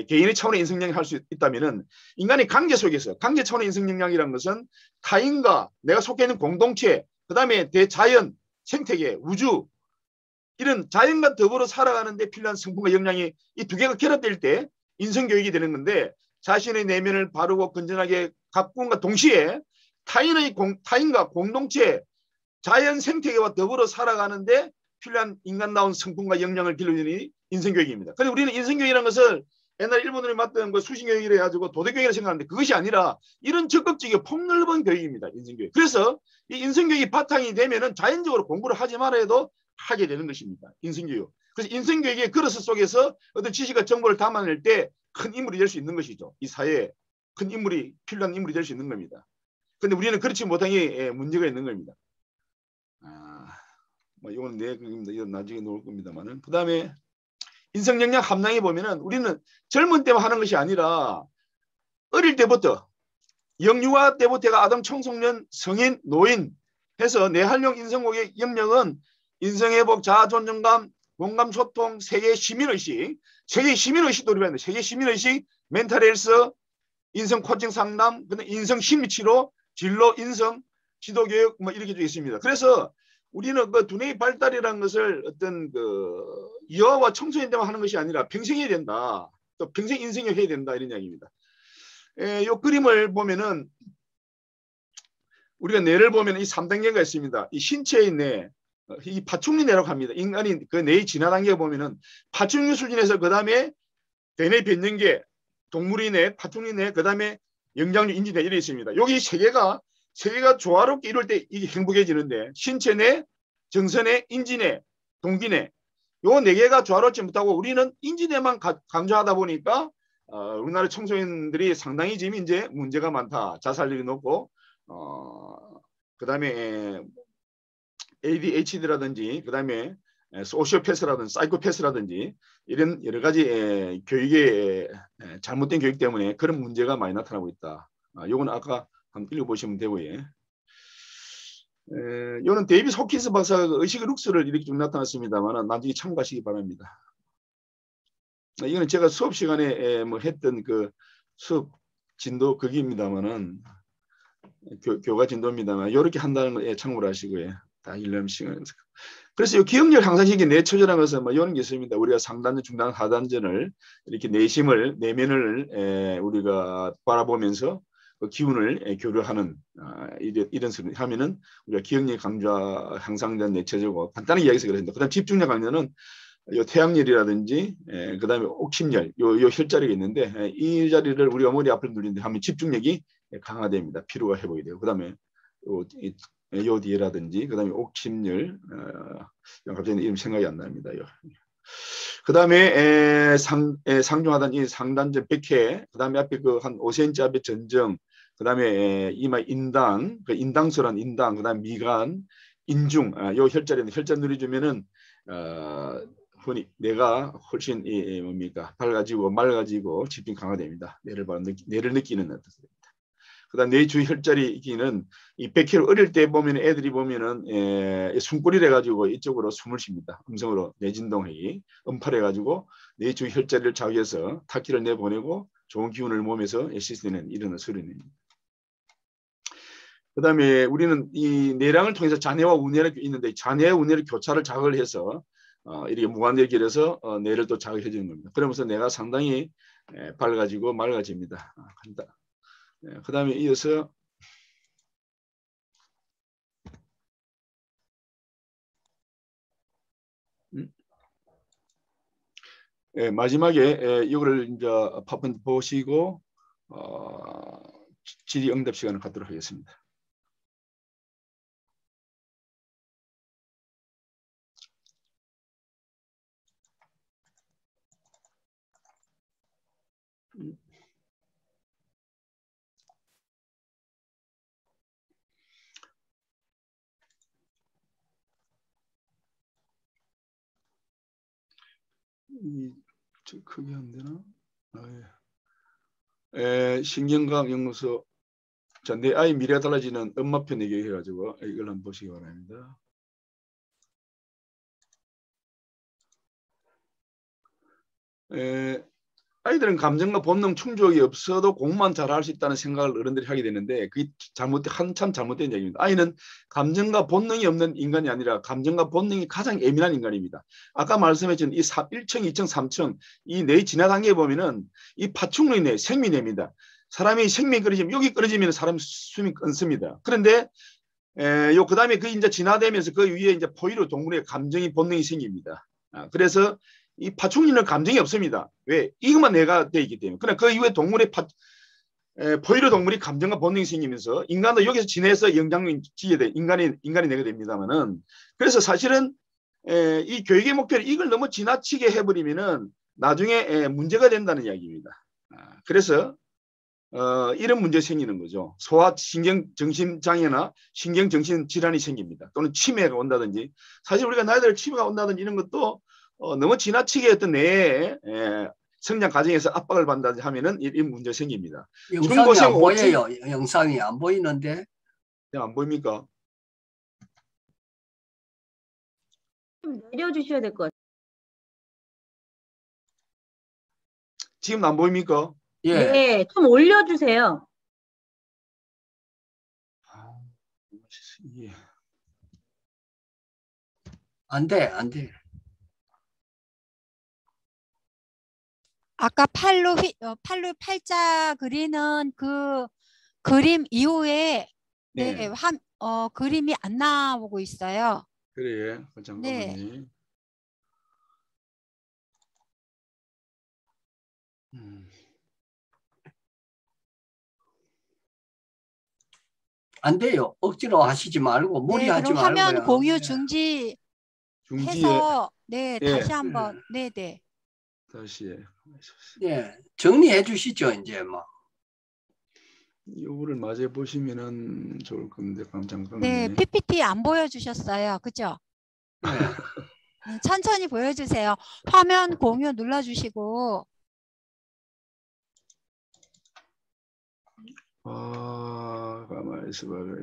개인의 차원의 인성 역량이 할 수 있다면은 인간의 관계 속에서 관계 차원의 인성 역량이라는 것은 타인과 내가 속해 있는 공동체, 그다음에 대자연, 생태계, 우주 이런 자연과 더불어 살아가는 데 필요한 성품과 역량이 이 두 개가 결합될 때 인성 교육이 되는 건데 자신의 내면을 바르고 건전하게 가꾸는과 동시에 타인과 공동체, 자연 생태계와 더불어 살아가는데 필요한 인간다운 성품과 역량을 길러주는 인성교육입니다. 그런데 우리는 인성교육이라는 것을 옛날 일본어를 맡던 그 수신교육이라 해가지고 도덕교육이라 생각하는데 그것이 아니라 이런 적극적이고 폭넓은 교육입니다. 인성교육. 그래서 이 인성교육이 바탕이 되면은 자연적으로 공부를 하지 말아 해도 하게 되는 것입니다. 인성교육. 그래서 인성교육의 그릇 속에서 어떤 지식과 정보를 담아낼 때 큰 인물이 될 수 있는 것이죠. 이 사회에 큰 인물이 필요한 인물이 될 수 있는 겁니다. 그런데 우리는 그렇지 못한 게 문제가 있는 겁니다. 뭐 이건 내 그림입니다. 이건 나중에 놓을 겁니다만은. 그 다음에 인성 역량 함량에 보면은 우리는 젊은 때만 하는 것이 아니라 어릴 때부터 영유아 때부터가 아동, 청소년, 성인, 노인 해서 내활용 인성고의 영역은 인성회복, 자아존중감, 공감, 소통, 세계 시민의식, 세계 시민의식 도입합니다. 세계 시민의식, 멘탈헬스, 인성 코칭 상담, 인성 심리치료, 진로, 인성, 지도교육 뭐 이렇게 되어 있습니다. 그래서 우리는 그 두뇌의 발달이라는 것을 어떤 그 여아와 청소년 때만 하는 것이 아니라 평생 해야 된다. 또 평생 인생을 해야 된다. 이런 이야기입니다. 이 그림을 보면은 우리가 뇌를 보면 이 3단계가 있습니다. 이 신체의 뇌, 이 파충류 뇌라고 합니다. 인간이 그 뇌의 진화 단계에 보면은 파충류 수준에서 그 다음에 대뇌 변연계, 동물의 뇌, 파충류 뇌, 그 다음에 영장류, 인지뇌 이렇게 있습니다. 여기 세 개가 조화롭게 이룰 때 이게 행복해지는데 신체뇌, 정서뇌, 인지뇌, 동기뇌 요 네 개가 조화롭지 못하고 우리는 인지뇌만 강조하다 보니까 우리나라 청소년들이 상당히 지금 이제 문제가 많다. 자살률이 높고 그 다음에 ADHD라든지 그 다음에 소시오패스라든지 사이코패스라든지 이런 여러 가지 교육의 잘못된 교육 때문에 그런 문제가 많이 나타나고 있다. 요건 아까 한번 읽어보시면 되고요. 요는 데이비스 호킨스 박사가 의식의 룩스를 이렇게 좀 나타났습니다만 나중에 참고하시기 바랍니다. 이거는 제가 수업 시간에 뭐 했던 그 수업 진도 거기입니다만은 교과 진도입니다만 이렇게 한다는 거 참고를 하시고요. 다 읽는 시간에서. 그래서 이 기억력 향상시키기 내초절한 것은 뭐 이런 게 있습니다. 우리가 상단전, 중단, 하단전을 이렇게 내심을 내면을 우리가 바라보면서 그 기운을 교류하는 이런 식으로 하면은 우리가 기억력 강좌 향상된 내체적으로 간단하게 이야기해서 그랬습니다. 그다음 집중력 강좌는 요 태양열이라든지 그다음에 옥심열 요 혈자리가 있는데 이 자리를 우리가 머리 앞을 누리는데 하면 집중력이 강화됩니다. 피로가 회복이 되고 그다음에 요 뒤에라든지 그다음에 옥심열 갑자기 이름 생각이 안 납니다. 그 다음에 상중하단 이 상단전 백회, 그 다음에 앞에 그 한 5cm 앞에 전정, 그 다음에 이마 인당, 그 인당수란 인당, 그 다음에 미간, 인중, 요 혈자리는 혈자 누려주면은 흔히 뇌가 훨씬 뭡니까 밝아지고 맑아지고 집중 강화됩니다. 뇌를 느끼는 뜻입니다. 그다음 뇌 주위 혈자리기는 이 백혈 어릴 때 보면 애들이 보면은 숨꼬리를 해가지고 이쪽으로 숨을 쉽니다. 음성으로 뇌진동회의 음파를 해가지고 뇌 주위 혈자리를 자극해서 타키를 내보내고 좋은 기운을 몸에서 시스템에 이르는 소리입니다. 그다음에 우리는 이 뇌랑을 통해서 잔해와 운해를 있는데 잔해와 운해를 교차를 자극을 해서 이렇게 무관대를 길어서 뇌를 또 자극해 주는 겁니다. 그러면서 뇌가 상당히 밝아지고 맑아집니다. 그 다음에 이어서 마지막에 이거를 이제 파편 보시고 질의응답 시간을 갖도록 하겠습니다. 저 크게 안 되나? 신경과학 연구소. 자, 내 아이 미래가 달라지는 엄마편 얘기해가지고 이걸 한번 보시기 바랍니다. 아이들은 감정과 본능 충족이 없어도 공부만 잘할 수 있다는 생각을 어른들이 하게 되는데 그게 한참 잘못된 얘기입니다. 아이는 감정과 본능이 없는 인간이 아니라 감정과 본능이 가장 예민한 인간입니다. 아까 말씀해준 이 1층, 2층, 3층 이 뇌 진화 단계에 보면은 이 파충류 뇌, 생미뇌입니다. 사람이 생명이 끊어지면 여기 끊어지면 사람 숨이 끊습니다. 그런데 그 다음에 그 이제 진화되면서 그 위에 이제 포유류 동물의 감정이 본능이 생깁니다. 그래서 이 파충류는 감정이 없습니다. 왜? 이것만 내가 돼 있기 때문에. 그러나 그 이후에 동물의 포유류 동물이 감정과 본능이 생기면서 인간도 여기서 지내서 영향을 지게 돼 인간이 내게 됩니다만은 그래서 사실은 이 교육의 목표를 이걸 너무 지나치게 해버리면은 나중에 문제가 된다는 이야기입니다. 그래서 이런 문제 생기는 거죠. 소아 신경 정신 장애나 신경 정신 질환이 생깁니다. 또는 치매가 온다든지 사실 우리가 나이들 치매가 온다든지 이런 것도 너무 지나치게 어떤 내 성장 과정에서 압박을 받는다 하면은 이 문제 생깁니다. 영상이 안 보여요. 영상이 안 보이는데. 안 보입니까? 좀 내려주셔야 될 것 같아요. 지금 안 보입니까? 예. 네, 좀 올려주세요. 예. 안 돼, 안 돼. 아까 팔로 팔자 그리는 그 그림 이후에 네, 그림이 안 나오고 있어요. 그래, 잠깐만요. 네. 안 돼요. 억지로 하시지 말고 무리하지 그럼 말고요. 화면 공유 중지해서 네, 예. 다시 한번 네. 다시 네, 정리해 주시죠, 이제 뭐. 이거를 맞아 보시면은 좋을 건데 잠깐만요. 네, PPT 안 보여주셨어요, 그죠? 네. 천천히 보여주세요. 화면 공유 눌러주시고. 가만히 있어봐라.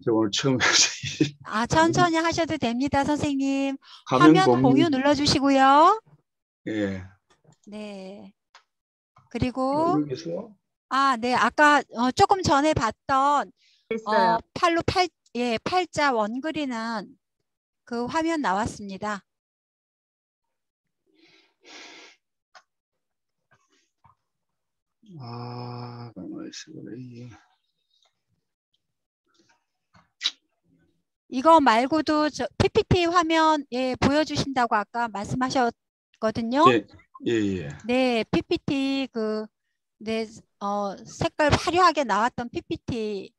저 오늘 처음 해서. 천천히 하셔도 됩니다, 선생님. 화면 공유 눌러주시고요. 예. 네. 그리고 여기서? 네, 아까 조금 전에 봤던 됐어요. 팔자 원 그리는 그 화면 나왔습니다. 가만히 있어봐라. 이거 말고도 PPT 화면 보여주신다고 아까 말씀하셨거든요. 예. 네, PPT 색깔 화려하게 나왔던 PPT.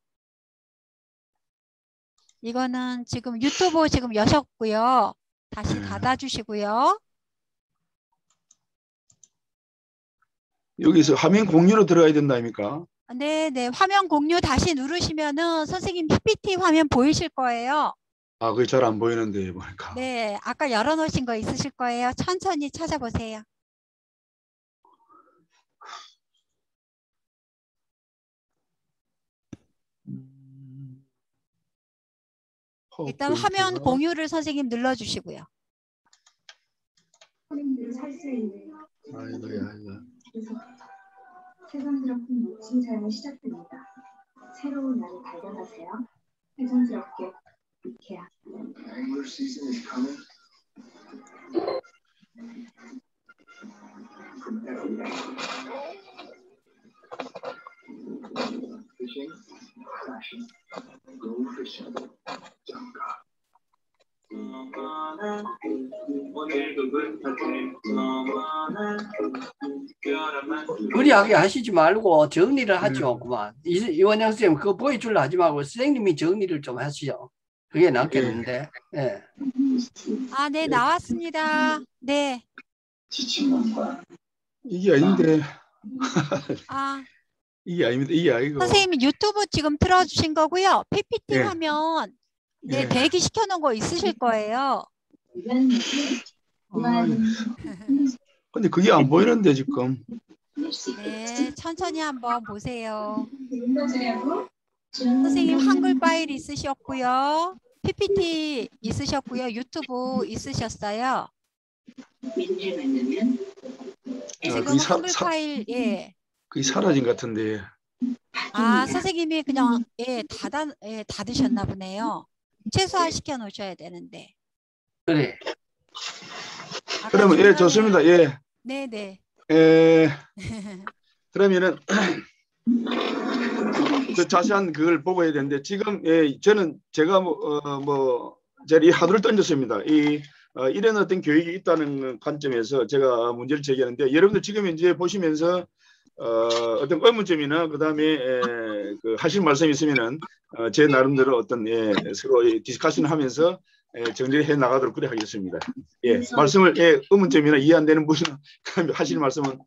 이거는 지금 유튜브 지금 여셨고요. 다시 닫아주시고요. 여기서 화면 공유로 들어가야 된다입니까? 네, 화면 공유 다시 누르시면은 선생님 PPT 화면 보이실 거예요. 그게 잘 안 보이는데 보니까. 네, 아까 열어놓으신 거 있으실 거예요. 천천히 찾아보세요. 일단 화면 공유를 선생님 눌러주시고요. 아이고야. 세상스럽게 모친 자연이 시작됩니다. 새로운 날을 발견하세요. 세상스럽게 유쾌한. Fishing, flashing, go fishing, 장갑. 무리하게 하시지 말고 정리를 하죠. 그만. 이원영 선생님 그거 보여줄라 하지 말고 선생님이 정리를 좀 하시죠. 그게 낫겠는데. 예. 아, 네, 나왔습니다. 네. 이게 아닌데. 아, 이게 아닙니다. 이게 아니고. 선생님이 유튜브 지금 틀어주신 거고요. PPT 네. 화면 네, 네. 대기 시켜놓은 거 있으실 거예요. 근데 그게 안 보이는데 지금. 네, 천천히 한번 보세요. 선생님 한글 파일 있으셨고요. PPT 있으셨고요. 유튜브 있으셨어요. 지금 한글 파일, 예. 그게 사라진 것 같은데. 아, 선생님이 그냥 닫으셨나 보네요. 최소화 시켜 놓으셔야 되는데. 그래. 그러면 예, 좋습니다. 예. 네네. 그러면은 그 자세한 그걸 보고 해야 되는데 지금 예, 저는 제가 제가 이 하도를 던졌습니다. 이런 어떤 교육이 있다는 관점에서 제가 문제를 제기하는데 여러분들 지금 이제 보시면서 어떤 의문점이나 그다음에 그 하실 말씀이 있으면은 제 나름대로 어떤 서로 디스커션을 하면서 정리해 나가도록 그래 하겠습니다. 예, 말씀을 의문점이나 이해 안 되는 분은 하실 말씀은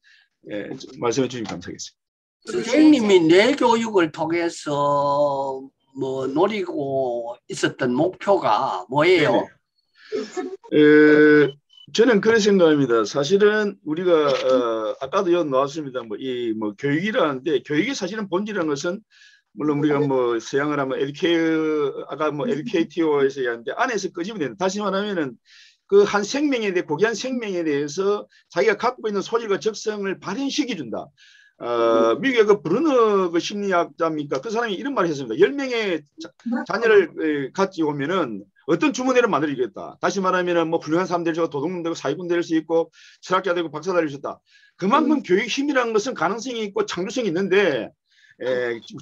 말씀해 주시면 감사하겠습니다. 선생님이 내 교육을 통해서 뭐 노리고 있었던 목표가 뭐예요? 저는 그런 생각합니다. 사실은 우리가 아까도 여기 나왔습니다. 교육이라는데 교육이 사실은 본질이라는 것은 물론 우리가 서양을 하면 아까 에듀케이티어에서 얘기하는데 안에서 끄집어야 된다. 다시 말하면은 그 한 생명에 대해 고귀한 생명에 대해서 자기가 갖고 있는 소질과 적성을 발현시켜 준다. 미국의 그 브루너 그 심리학자입니까? 그 사람이 이런 말을 했습니다. 10명의 자녀를 가지고 오면은 어떤 주머니를 만들어주겠다. 다시 말하면은 훌륭한 사람 될 수 있고 도둑놈 되고 사기꾼 될 수 있고 철학자 되고 박사 될 수 있다. 그만큼 교육 힘이라는 것은 가능성이 있고 창조성이 있는데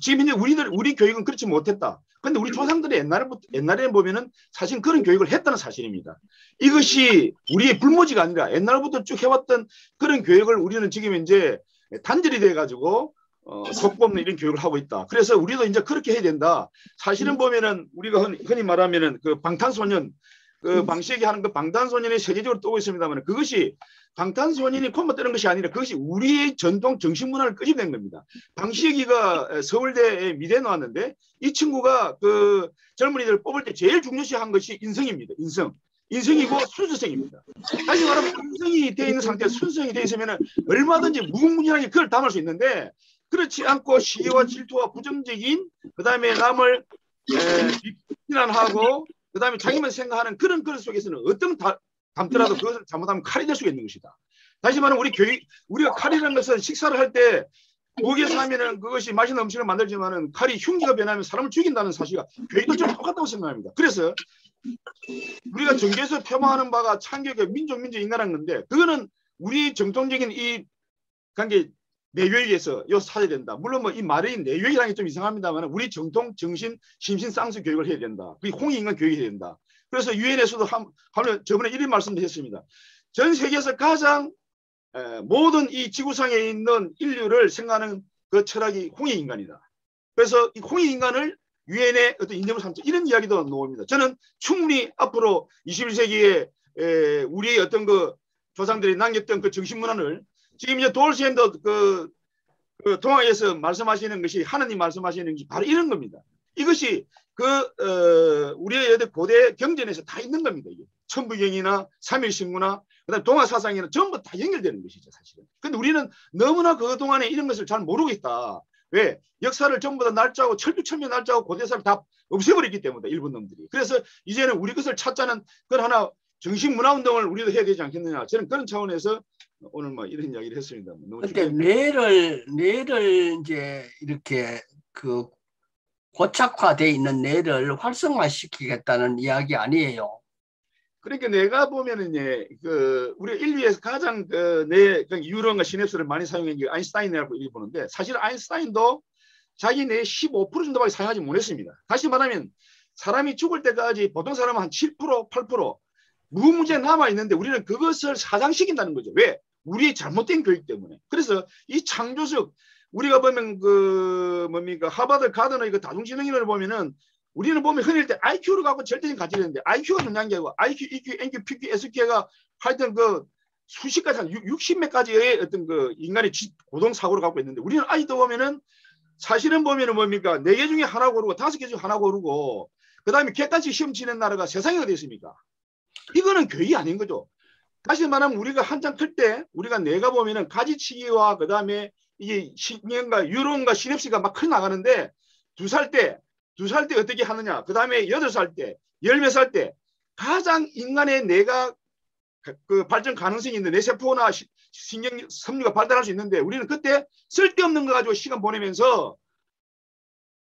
지금 이제 우리 교육은 그렇지 못했다. 근데 우리 조상들이 옛날에 보면은 사실 그런 교육을 했다는 사실입니다. 이것이 우리의 불모지가 아니라 옛날부터 쭉 해왔던 그런 교육을 우리는 지금 이제 단절이 돼가지고 속법는 이런 교육을 하고 있다. 그래서 우리도 이제 그렇게 해야 된다. 사실은 보면은 우리가 흔히 말하면은 그 방탄소년 그 방시혁이 하는 그 방탄소년이 세계적으로 뜨고 있습니다만 그것이 방탄소년이 콤보 뜨는 것이 아니라 그것이 우리의 전통 정신문화를 끄집어낸 겁니다. 방시혁이가 서울대 미대에 나왔는데 이 친구가 그 젊은이들 뽑을 때 제일 중요시한 것이 인성입니다. 인성이고 순수성입니다. 다시 말하면 인성이 되어 있는 상태에서 순수성이 되어 있으면 얼마든지 무궁무진하게 그걸 담을 수 있는데 그렇지 않고 시기와 질투와 부정적인 그다음에 남을 비난하고 그다음에 자기만 생각하는 그런 그릇 속에서는 어떤 담더라도 그것을 잘못하면 칼이 될 수가 있는 것이다. 다시 말하면 우리가 칼이라는 것은 식사를 할 때 부엌에서 하면은 그것이 맛있는 음식을 만들지만은 칼이 흉기가 변하면 사람을 죽인다는 사실과 교육도 좀 똑같다고 생각합니다. 그래서 우리가 정계에서 표방하는 바가 창조의 민족 인간한 건데 그거는 우리 정통적인 이 관계 내교육에서 사야 된다. 물론 이 말이 내교육이라는 게 좀 이상합니다만 우리 정통 정신 심신 쌍수 교육을 해야 된다. 그게 홍익인간 교육이 해야 된다. 그래서 유엔에서도 저번에 이런 말씀도 했습니다. 전 세계에서 가장 모든 이 지구상에 있는 인류를 생각하는 그 철학이 홍익인간이다. 그래서 이 홍익인간을 유엔의 어떤 인정을 삼자 이런 이야기도 나옵니다. 저는 충분히 앞으로 21세기에 우리의 어떤 그 조상들이 남겼던 그 정신문화를 지금 이제 돌스앤더 그 동화에서 말씀하시는 것이 하나님 말씀하시는 것이 바로 이런 겁니다. 이것이 우리의 고대 경전에서 다 있는 겁니다. 이게 천부경이나 삼일신구나 그다음 동화 사상이나 전부 다 연결되는 것이죠, 사실은. 근데 우리는 너무나 그동안에 이런 것을 잘 모르고 있다. 왜? 역사를 전부 다 날짜고 철두철미 날짜고 고대사를 다 없애버리기 때문에 일본 놈들이. 그래서 이제는 우리 것을 찾자는 그런 하나 정신문화운동을 우리도 해야 되지 않겠느냐. 저는 그런 차원에서 오늘 이런 이야기를 했습니다. 근데 뇌를 이제 이렇게 그 고착화되어 있는 뇌를 활성화시키겠다는 이야기 아니에요. 그러니까 내가 보면은 우리가 인류에서 가장 뉴런과 시냅스를 많이 사용한 게 아인슈타인이라고 보는데 사실 아인슈타인도 자기 뇌 15% 정도밖에 사용하지 못했습니다. 다시 말하면 사람이 죽을 때까지 보통 사람은 한 7%, 8% 무문제 남아 있는데 우리는 그것을 사장시킨다는 거죠. 왜? 우리 잘못된 교육 때문에. 그래서 이 창조적 우리가 보면 그 뭡니까 하버드 가드너 이거 다중지능이를 보면은 우리는 보면 흔히 때 IQ를 갖고 절대적인 가치를 했는데 IQ가 중요한 게 아니고 IQ, EQ, NQ, PQ, SQ가 하여튼 그 수십 가지 한 60몇 가지의 어떤 그 인간의 고동 사고를 갖고 있는데 우리는 아직도 보면은 사실은 보면은 뭡니까 4개 중에 하나 고르고 5개 중에 하나 고르고 그 다음에 객관식 시험 치는 나라가 세상에 어디 있습니까? 이거는 교육이 아닌 거죠. 다시 말하면 우리가 한창 클 때 우리가 내가 보면은 가지치기와 그 다음에 이게 신경과 유론과 시냅시가 막 커 나가는데 2살 때 어떻게 하느냐. 그 다음에 8살 때, 10몇 살 때 가장 인간의 뇌가 그 발전 가능성이 있는 뇌세포나 신경 섬유가 발달할 수 있는데 우리는 그때 쓸데없는 거 가지고 시간 보내면서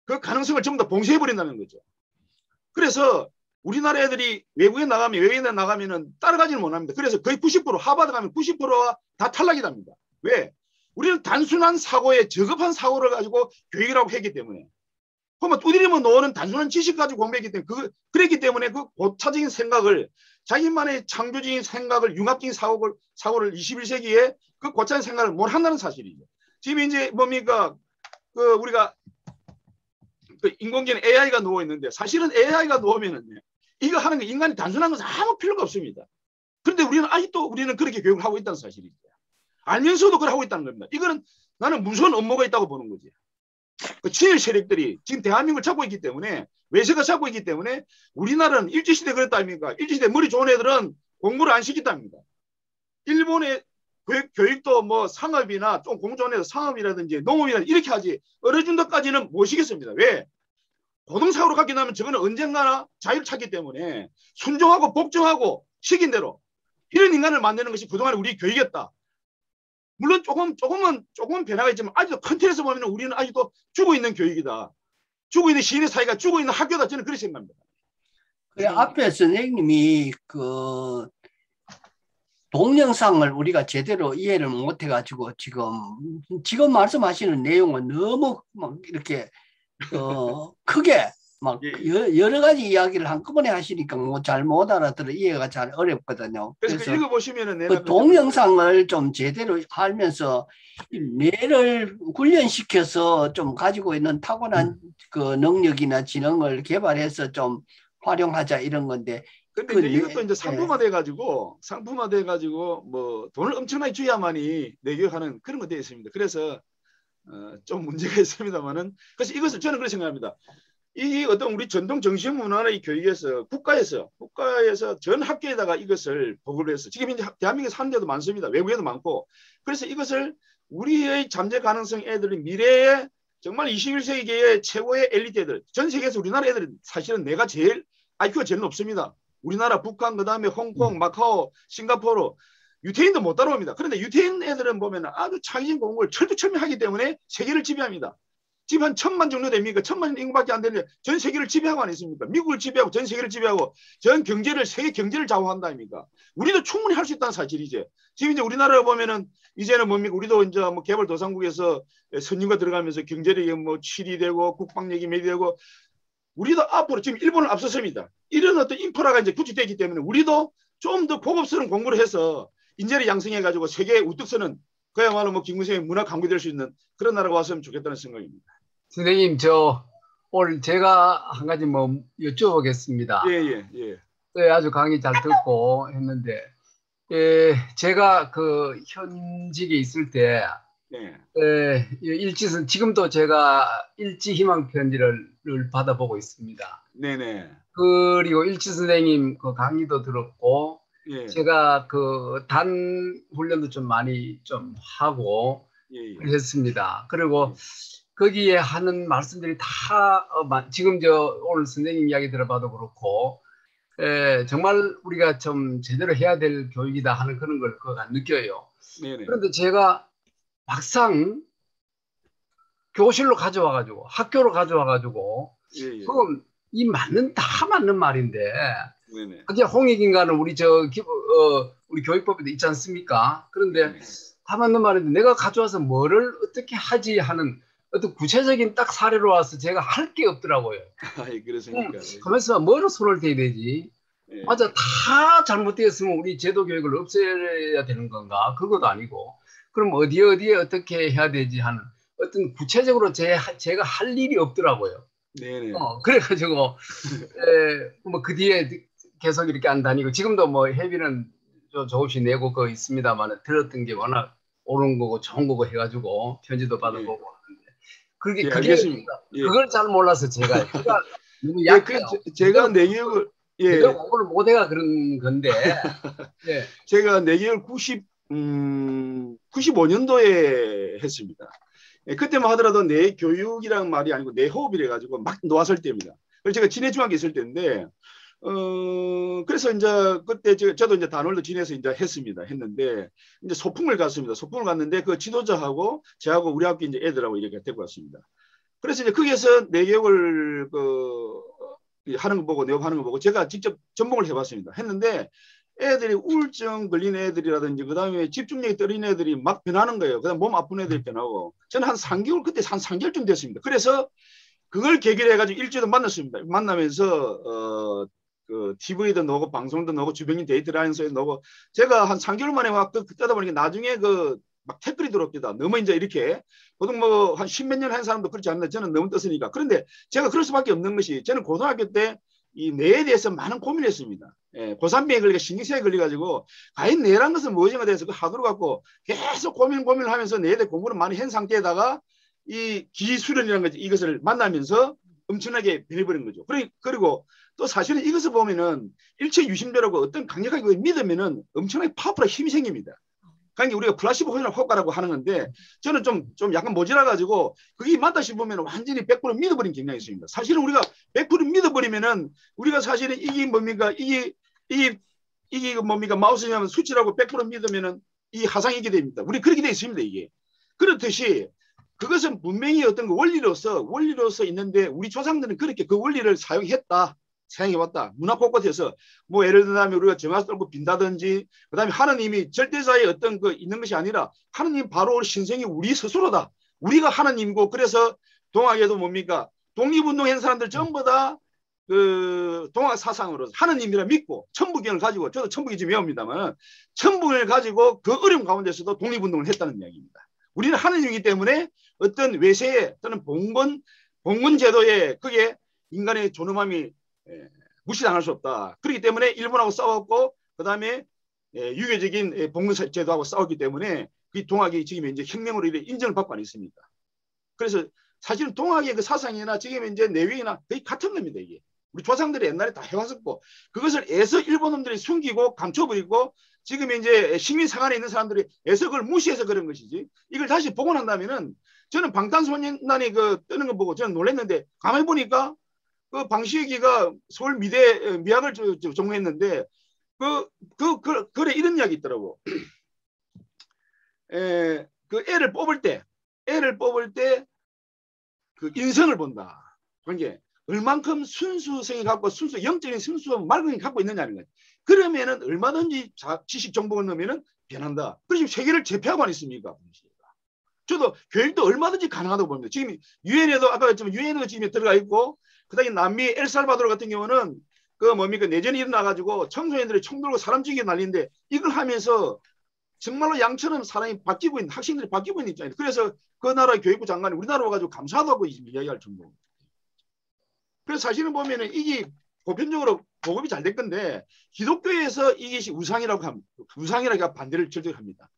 그 가능성을 전부 다 봉쇄해버린다는 거죠. 그래서 우리나라 애들이 외국에 나가면은 따라가지는 못합니다. 그래서 거의 90% 하버드 가면 90%가 다 탈락이 답니다. 왜? 우리는 단순한 사고에 저급한 사고를 가지고 교육이라고 했기 때문에. 그러면 두드리면 놓는 단순한 지식 가지고 공부했기 때문에 그랬기 때문에 그 고차적인 생각을 자기만의 창조적인 생각을 융합적인 사고를 21세기에 그 고차적인 생각을 못 한다는 사실이죠. 지금 이제 뭡니까 그 우리가 그 인공지능 AI가 누워 있는데 사실은 AI가 누우면은 이거 하는 게 인간이 단순한 것은 아무 필요가 없습니다. 그런데 우리는 아직도 우리는 그렇게 교육을 하고 있다는 사실이죠. 알면서도 그걸 하고 있다는 겁니다. 이거는 나는 무서운 업무가 있다고 보는 거지. 그 친일 세력들이 지금 대한민국을 잡고 있기 때문에 외세가 잡고 있기 때문에 우리나라는 일제시대 그랬다 아닙니까? 일제시대 머리 좋은 애들은 공부를 안 시켰답니다. 일본의 교육도 뭐 상업이나 좀 공부 좋은 애들 상업이라든지 농업이라든지 이렇게 하지 어느 정도까지는 못 시켰습니다. 왜? 고등사고로 갖게 되면 저거는 언젠가나 자유를 찾기 때문에 순종하고 복종하고 시킨 대로 이런 인간을 만드는 것이 그동안 우리 교육이었다. 물론 조금은 변화가 있지만 아직도 큰 틀에서 보면 우리는 아직도 죽어 있는 교육이다. 죽어 있는 시인의 사회가 죽어 있는 학교다. 저는 그렇게 생각합니다. 그래, 앞에 선생님이 그 동영상을 우리가 제대로 이해를 못 해가지고 지금 말씀하시는 내용은 너무 막 이렇게 크게 막 여러 가지 이야기를 한꺼번에 하시니까 뭐 잘 못 알아들어 이해가 잘 어렵거든요. 그래서 읽어보시면은 그 동영상을 좀 제대로 알면서 뇌를 훈련시켜서 좀 가지고 있는 타고난 그 능력이나 지능을 개발해서 좀 활용하자 이런 건데. 근데 이것도 이제 상품화돼 가지고 뭐 돈을 엄청나게 줘야만이 내교육하는 그런 거 되어 있습니다. 그래서 좀 문제가 있습니다만은 그래서 이것을 저는 그렇게 생각합니다. 이 어떤 우리 전통 정신 문화의 교육에서 국가에서 전 학교에다가 이것을 보급을 해서 지금 이제 대한민국에서 하는 데도 많습니다. 외국에도 많고 그래서 이것을 우리의 잠재 가능성 애들이 미래에 정말 21세기의 최고의 엘리트 애들 전 세계에서 우리나라 애들이 사실은 내가 제일 IQ가 제일 높습니다. 우리나라, 북한, 그 다음에 홍콩, 마카오, 싱가포르 유태인도 못 따라옵니다. 그런데 유태인 애들은 보면 아주 창의적인 공부를 철두철미하기 때문에 세계를 지배합니다. 지금 한 1000만 정도 됩니까? 1000만 인구밖에 안 되는데 전 세계를 지배하고 안 있습니까? 미국을 지배하고 전 세계를 지배하고 전 경제를 세계 경제를 좌우한다 아닙니까? 우리도 충분히 할 수 있다는 사실이죠. 지금 이제 우리나라를 보면은 이제는 뭡니까? 우리도 이제 뭐 개발도상국에서 선진과 들어가면서 경제력이 뭐 7위 되고 국방력이 몇이 되고 우리도 앞으로 지금 일본을 앞섰습니다. 이런 어떤 인프라가 이제 구축되기 때문에 우리도 좀 더 고급스러운 공부를 해서 인재를 양성해가지고 세계에 우뚝 서는 그야말로 뭐 김구생의 문화 강국이 될 수 있는 그런 나라가 왔으면 좋겠다는 생각입니다. 선생님, 오늘 제가 한 가지 뭐 여쭤보겠습니다. 예. 아주 강의 잘 듣고 했는데, 제가 그 현직에 있을 때, 일지선 지금도 제가 일지 희망 편지를 받아보고 있습니다. 네네. 그리고 일지 선생님 그 강의도 들었고, 제가 그 단 훈련도 좀 많이 좀 하고 했습니다. 그리고 거기에 하는 말씀들이 다 지금 오늘 선생님 이야기 들어봐도 그렇고 정말 우리가 좀 제대로 해야 될 교육이다 하는 그런 걸 느껴요. 그런데 제가 막상 교실로 가져와가지고 학교로 가져와가지고 그럼 다 맞는 말인데 그게 홍익인간은 우리 교육법에도 있지 않습니까? 그런데 다 맞는 말인데 내가 가져와서 뭐를 어떻게 하지 하는 어떤 구체적인 딱 사례로 와서 제가 할 게 없더라고요. 그렇습니까? 가만있어 뭐로 손을 대야 되지? 예. 맞아. 다 잘못되었으면 우리 제도 교육을 없애야 되는 건가? 그것도 아니고. 그럼 어디에 어떻게 해야 되지 하는 어떤 구체적으로 제가 할 일이 없더라고요. 네네. 그래가지고 뭐 그 뒤에 계속 이렇게 안 다니고 지금도 뭐 회비는 조금씩 내고 그 있습니다만 들었던 게 워낙 옳은 거고 좋은 거고 해가지고 편지도 받아보고 하는데 그게 알겠습니다. 그걸 잘 몰라서 제가 너무 약해요. 제가 내기역을 공부를 못해가 그런 건데 제가 내기역을 95년도에 했습니다. 그때만 하더라도 내 교육이란 말이 아니고 내 호흡이래 가지고 막 놓았을 때입니다. 그래서 제가 진해 중학교 있을 때인데 그래서 이제 그때 저도 이제 단월도 진해서 이제 했는데 이제 소풍을 갔습니다. 소풍을 갔는데 그 지도자하고 저하고 우리 학교 이제 애들하고 이렇게 데리고 왔습니다. 그래서 이제 거기에서 내 교육을 하는 거 보고 내가 하는 거 보고 제가 직접 전봉을 해봤습니다. 했는데 애들이 우울증 걸린 애들이라든지 그다음에 집중력이 떨어진 애들이 막 변하는 거예요. 그다음 몸 아픈 애들이 변하고 저는 한 3개월 그때 한 3개월쯤 됐습니다. 그래서 그걸 계기로 해가지고 일주일도 만났습니다. 만나면서 그 TV도 나오고 방송도 나오고 주변인 데이트라인서에 나오고 제가 한 3개월 만에 막 그때다 보니까 나중에 막 댓글이 들어옵니다. 너무 이제 이렇게 보통 뭐 한 10몇 년 한 사람도 그렇지 않나 저는 너무 떴으니까. 그런데 제가 그럴 수밖에 없는 것이 저는 고등학교 때 이 뇌에 대해서 많은 고민을 했습니다. 고산병에 걸리고 신경쇠에 걸려가지고 과연 뇌라는 것은 무엇인가 대해서 그 하도록 갖고 계속 고민을 하면서 뇌에 대해 공부를 많이 한 상태에다가 이 기수련이라는 거지 이것을 만나면서 엄청나게 변해버린 거죠. 그리고 또 사실은 이것을 보면은 일체유심조라고 어떤 강력하게 믿으면은 엄청나게 파워풀한 힘이 생깁니다. 그러니까 우리가 플라시보 효과라고 하는 건데 저는 좀 약간 모자라가지고 그게 맞다 싶으면 완전히 100% 믿어버린 경향이 있습니다. 사실은 우리가 100% 믿어버리면은 우리가 사실은 이게 뭡니까 이게 뭡니까 마우스냐면 수치라고 100% 믿으면은 이 하상이게 됩니다. 우리 그렇게 돼 있습니다. 이게 그렇듯이 그것은 분명히 어떤 그 원리로서 있는데 우리 조상들은 그렇게 그 원리를 사용해왔다. 문화 곳곳에서 뭐 예를 들면 우리가 정화 떨고 빈다든지 그다음에 하나님이 절대자의 어떤 그 있는 것이 아니라 하나님 바로 신성이 우리 스스로다. 우리가 하나님이고 그래서 동학에도 뭡니까 독립운동한 사람들 전부 다 그 동학 사상으로 하나님이라 믿고 천부경을 가지고 저도 천부경 지금 외웁니다만 천부경을 가지고 그 어려운 가운데서도 독립운동을 했다는 이야기입니다. 우리는 하나님이기 때문에 어떤 외세의 또는 봉건 제도에 그게 인간의 존엄함이 무시당할 수 없다. 그렇기 때문에 일본하고 싸웠고 그다음에 유교적인 봉건 제도하고 싸웠기 때문에 그 동학이 지금 이제 혁명으로 인정을 받고 안 있습니다. 그래서 사실은 동학의 그 사상이나 지금 이제 내외이나 거의 같은 겁니다. 이게 우리 조상들이 옛날에 다 해왔었고 그것을 애서 일본 놈들이 숨기고 감춰버리고 지금 이제 식민사관에 있는 사람들이 애서 그걸 무시해서 그런 것이지 이걸 다시 복원한다면은 저는 방탄소년단이 그 뜨는 거 보고 저는 놀랐는데 가만히 보니까 그 방시혁이가 서울 미대 미학을 전공했는데 그래 이런 이야기 있더라고. 그 애를 뽑을 때 그 인성을 본다. 그게 얼만큼 순수성이 갖고 영적인 순수한 맑음이 갖고 있느냐는 거예요. 그러면은 얼마든지 지식 정보를 넣으면은 변한다. 그래서 세계를 제패하고 안 있습니까? 저도 교육도 얼마든지 가능하다고 봅니다. 지금 유엔에도 아까 했지만 유엔에도 지금 들어가 있고 그다음에 남미 엘살바도르 같은 경우는 그 뭡니까 내전이 일어나가지고 청소년들이 총 들고 사람 죽이게 난리인데 이걸 하면서 정말로 양처럼 사람이 바뀌고 있는 학생들이 바뀌고 있는 입장이에요. 그래서 그 나라의 교육부 장관이 우리나라 와가지고 감사하다고 이야기할 정도입니다. 그래서 사실은 보면은 이게 보편적으로 보급이 잘 될 건데 기독교에서 이것이 우상이라고 반대를 절대합니다.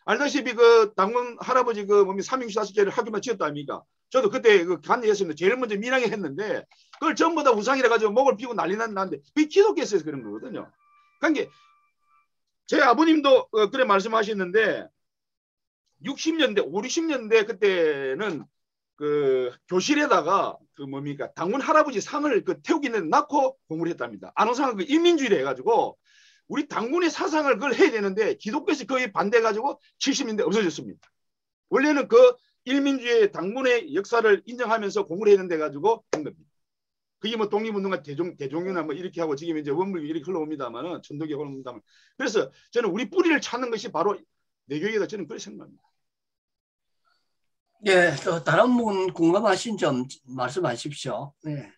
알다시피 그 당군 할아버지 그 삼행시다섯개를 학교만 지었다 아닙니까? 저도 그때 그 간이했습니다. 제일 먼저 민항에 했는데 그걸 전부 다 우상이라 가지고 목을 피고 난리 났는데 그게 기독교에서 그런 거거든요. 그러니까 제 아버님도 그래 말씀하셨는데 60년대, 60년대 그때는 그 교실에다가 그 뭡니까 당군 할아버지 상을 그 태우기는 낳고 공부를 했답니다. 안호상을 그 인민주의를 해가지고 우리 당군의 사상을 그걸 해야 되는데 기독교에서 거의 반대해가지고 70년대 없어졌습니다. 원래는 그 일민주의 당군의 역사를 인정하면서 공부를 했는데 가지고 한 겁니다. 그게 뭐 독립운동가 대종교나 뭐 이렇게 하고 지금 이제 원물이 이렇게 흘러옵니다만은 천도교 흘러옵니다만 그래서 저는 우리 뿌리를 찾는 것이 바로 내교육이다 저는 그렇게 생각합니다. 예, 또 다른 분 궁금하신 점 말씀하십시오. 네.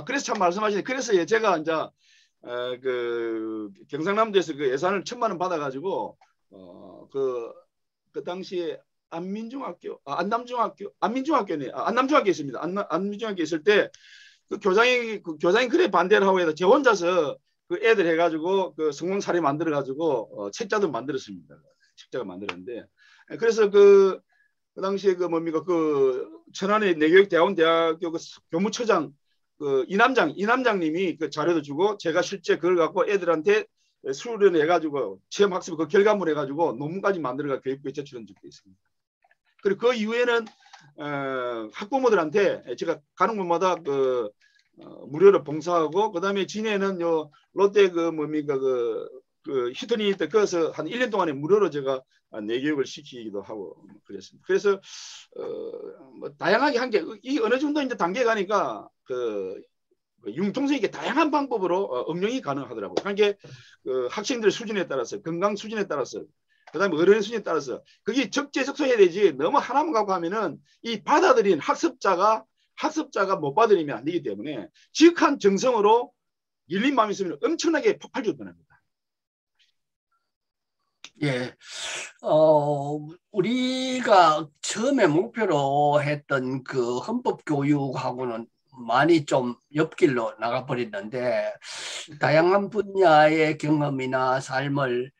그래서 참 말씀하시네. 그래서 제가 이제 그 경상남도에서 그 예산을 1,000만 원 받아가지고 그 당시에 안남중학교 있습니다. 안남중학교 있을 때 그 교장이 그래 반대를 하고 해서 제 혼자서 그 애들 해가지고 그 성공사례 만들어가지고 책자도 만들었습니다. 책자가 만들었는데 그래서 그 당시에 그 뭡니까 그 천안의 내교육대학교 그 교무처장 그 이남장님이 그 자료도 주고 제가 실제 그걸 갖고 애들한테 수련을 해가지고 체험 학습 그 결과물 해가지고 논문까지 만들어가 교육부에 제출한 적도 있습니다. 그리고 그 이후에는 학부모들한테 제가 가는 곳마다 그 무료로 봉사하고 그다음에 진해는 요 롯데 그 뭡니까 그 히터니 때 거기서 한 1년 동안에 무료로 제가 내교육을 시키기도 하고 그랬습니다. 그래서 뭐 다양하게 한 게 이 어느 정도 이제 단계 가니까 그 융통성 있게 다양한 방법으로 응용이 가능하더라고요. 그러니까 그 학생들 수준에 따라서 건강 수준에 따라서 그다음에 어른 수준에 따라서 그게 적재적소해야 되지 너무 하나만 갖고 하면은 이 받아들인 학습자가 못 받아들이면 안 되기 때문에 지극한 정성으로 열린 마음이 있으면 엄청나게 폭발적으로 변합니다. 예, 우리가 처음에 목표로 했던 그 헌법 교육하고는 많이 좀 옆길로 나가버렸는데 다양한 분야의 경험이나 삶을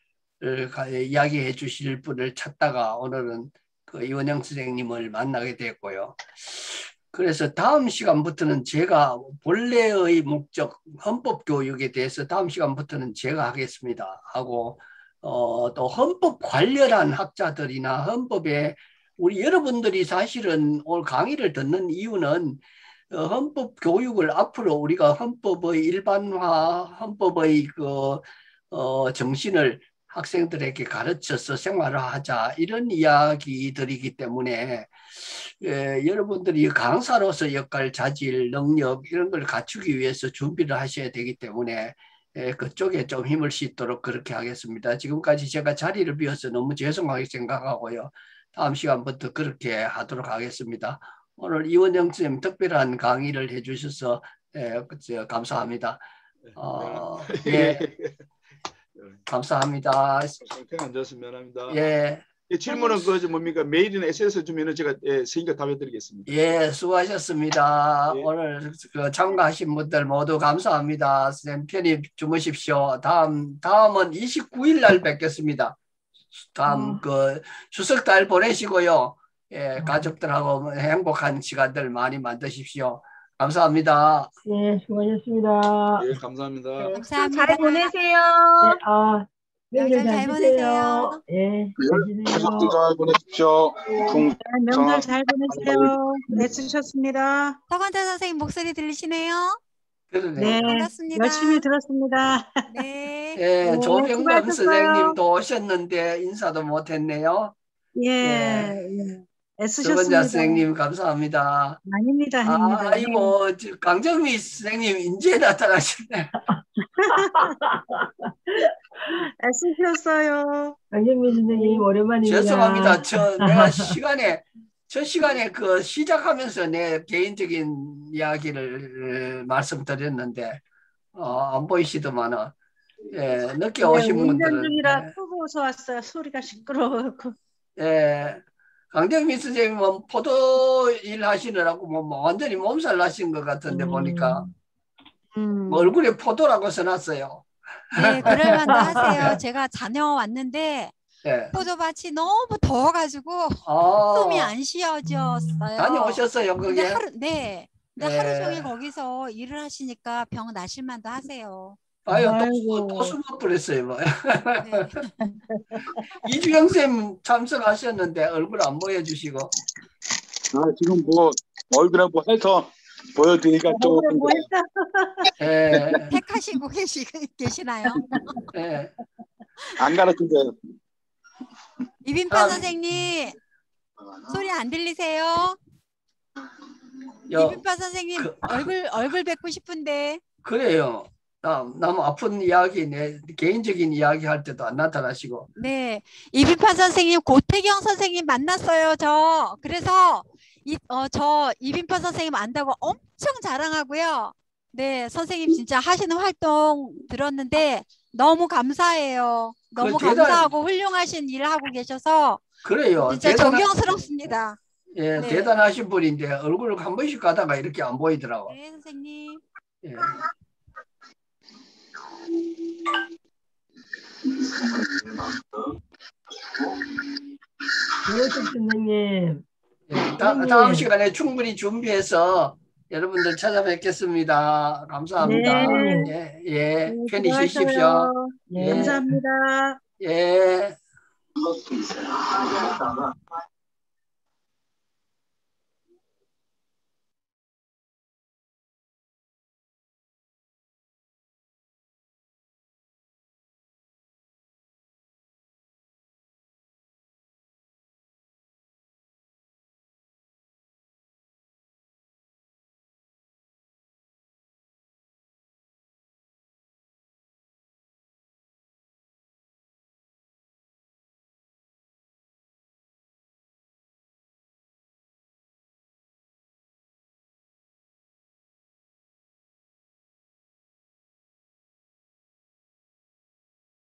이야기해 주실 분을 찾다가 오늘은 그 이원영 선생님을 만나게 됐고요. 그래서 다음 시간부터는 제가 본래의 목적 헌법 교육에 대해서 다음 시간부터는 제가 하겠습니다 하고 또 헌법 관련한 학자들이나 헌법에 우리 여러분들이 사실은 오늘 강의를 듣는 이유는 헌법 교육을 앞으로 우리가 헌법의 일반화, 헌법의 그 정신을 학생들에게 가르쳐서 생활화하자 이런 이야기들이기 때문에 여러분들이 강사로서 역할, 자질, 능력 이런 걸 갖추기 위해서 준비를 하셔야 되기 때문에 그쪽에 좀 힘을 싣도록 그렇게 하겠습니다. 지금까지 제가 자리를 비워서 너무 죄송하게 생각하고요. 다음 시간부터 그렇게 하도록 하겠습니다. 오늘 이원영 선생님 특별한 강의를 해주셔서 감사합니다. 예, 감사합니다. 앉아서 미안합니다. 예. 질문은 그 뭡니까 메일이나 SNS 주면은 제가 생각 답해드리겠습니다. 예, 수고하셨습니다. 예. 오늘 그 참가하신 분들 모두 감사합니다. 선생님 편히 주무십시오. 다음은 29일 날 뵙겠습니다. 다음 그 추석 달 보내시고요. 예, 가족들하고 행복한 시간들 많이 만드십시오. 감사합니다. 예, 수고하셨습니다. 예, 감사합니다. 네, 감사합니다. 잘 보내세요. 네, 명절 잘 보내세요. 예, 가족들 잘 보내십시오. 명절 잘 보내세요. 애쓰셨습니다. 서관자 선생님 목소리 들리시네요? 네, 반갑습니다. 열심히 들었습니다. 네. 예, 조병남 선생님도 오셨는데 인사도 못했네요. 예. 애쓰셨습니다. 서관자 선생님 감사합니다. 아닙니다. 아이고 강정미 선생님 이제 나타나셨네. 애쓰셨어요. 강정미 선생님 오랜만입니다. 죄송합니다. 내가 첫 시간에 그 시작하면서 내 개인적인 이야기를 말씀드렸는데 안 보이시더만은 예, 늦게 오신 분들은 운전 중이라 끄고서 왔어요. 소리가 시끄러워서. 예, 강정미 선생님은 포도 일 하시느라고 뭐 완전히 몸살 나신 것 같은데 보니까 얼굴에 포도라고 써놨어요. 네, 그럴만도 하세요. 제가 다녀왔는데 네. 포도밭이 너무 더워가지고 숨이 안 쉬어졌어요. 다녀오셨어요, 거기에? 근데 하루 종일 거기서 일을 하시니까 병 나실만도 하세요. 아유, 또 숨어버렸어요. 뭐. 네. 이주영 쌤 참석하셨는데 얼굴 안 보여주시고. 지금 뭐 얼굴에 뭐 해서 보여드리니까 좀. 네. 택하시고 계시나요? 네. 안 가르쳐줘요. 이빈파 선생님 소리 안 들리세요? 이빈파 선생님 얼굴 뵙고 싶은데. 그래요. 너무 아픈 이야기, 내 개인적인 이야기 할 때도 안 나타나시고. 네, 이빈파 선생님, 고태경 선생님 만났어요. 그래서 저 이빈파 선생님 안다고 엄청 자랑하고요. 네, 선생님 진짜 하시는 활동 들었는데 너무 감사해요. 너무 감사하고 훌륭하신 일을 하고 계셔서 그래요. 진짜 존경스럽습니다. 예, 네. 대단하신 분인데 얼굴을 한 번씩 가다가 이렇게 안 보이더라고. 네, 선생님. 예. 김호석 선생님. 예, 다음 시간에 충분히 준비해서 여러분들 찾아뵙겠습니다. 감사합니다. 네. 예, 네, 편히 수고하셔요. 쉬십시오. 네. 예. 감사합니다. 예.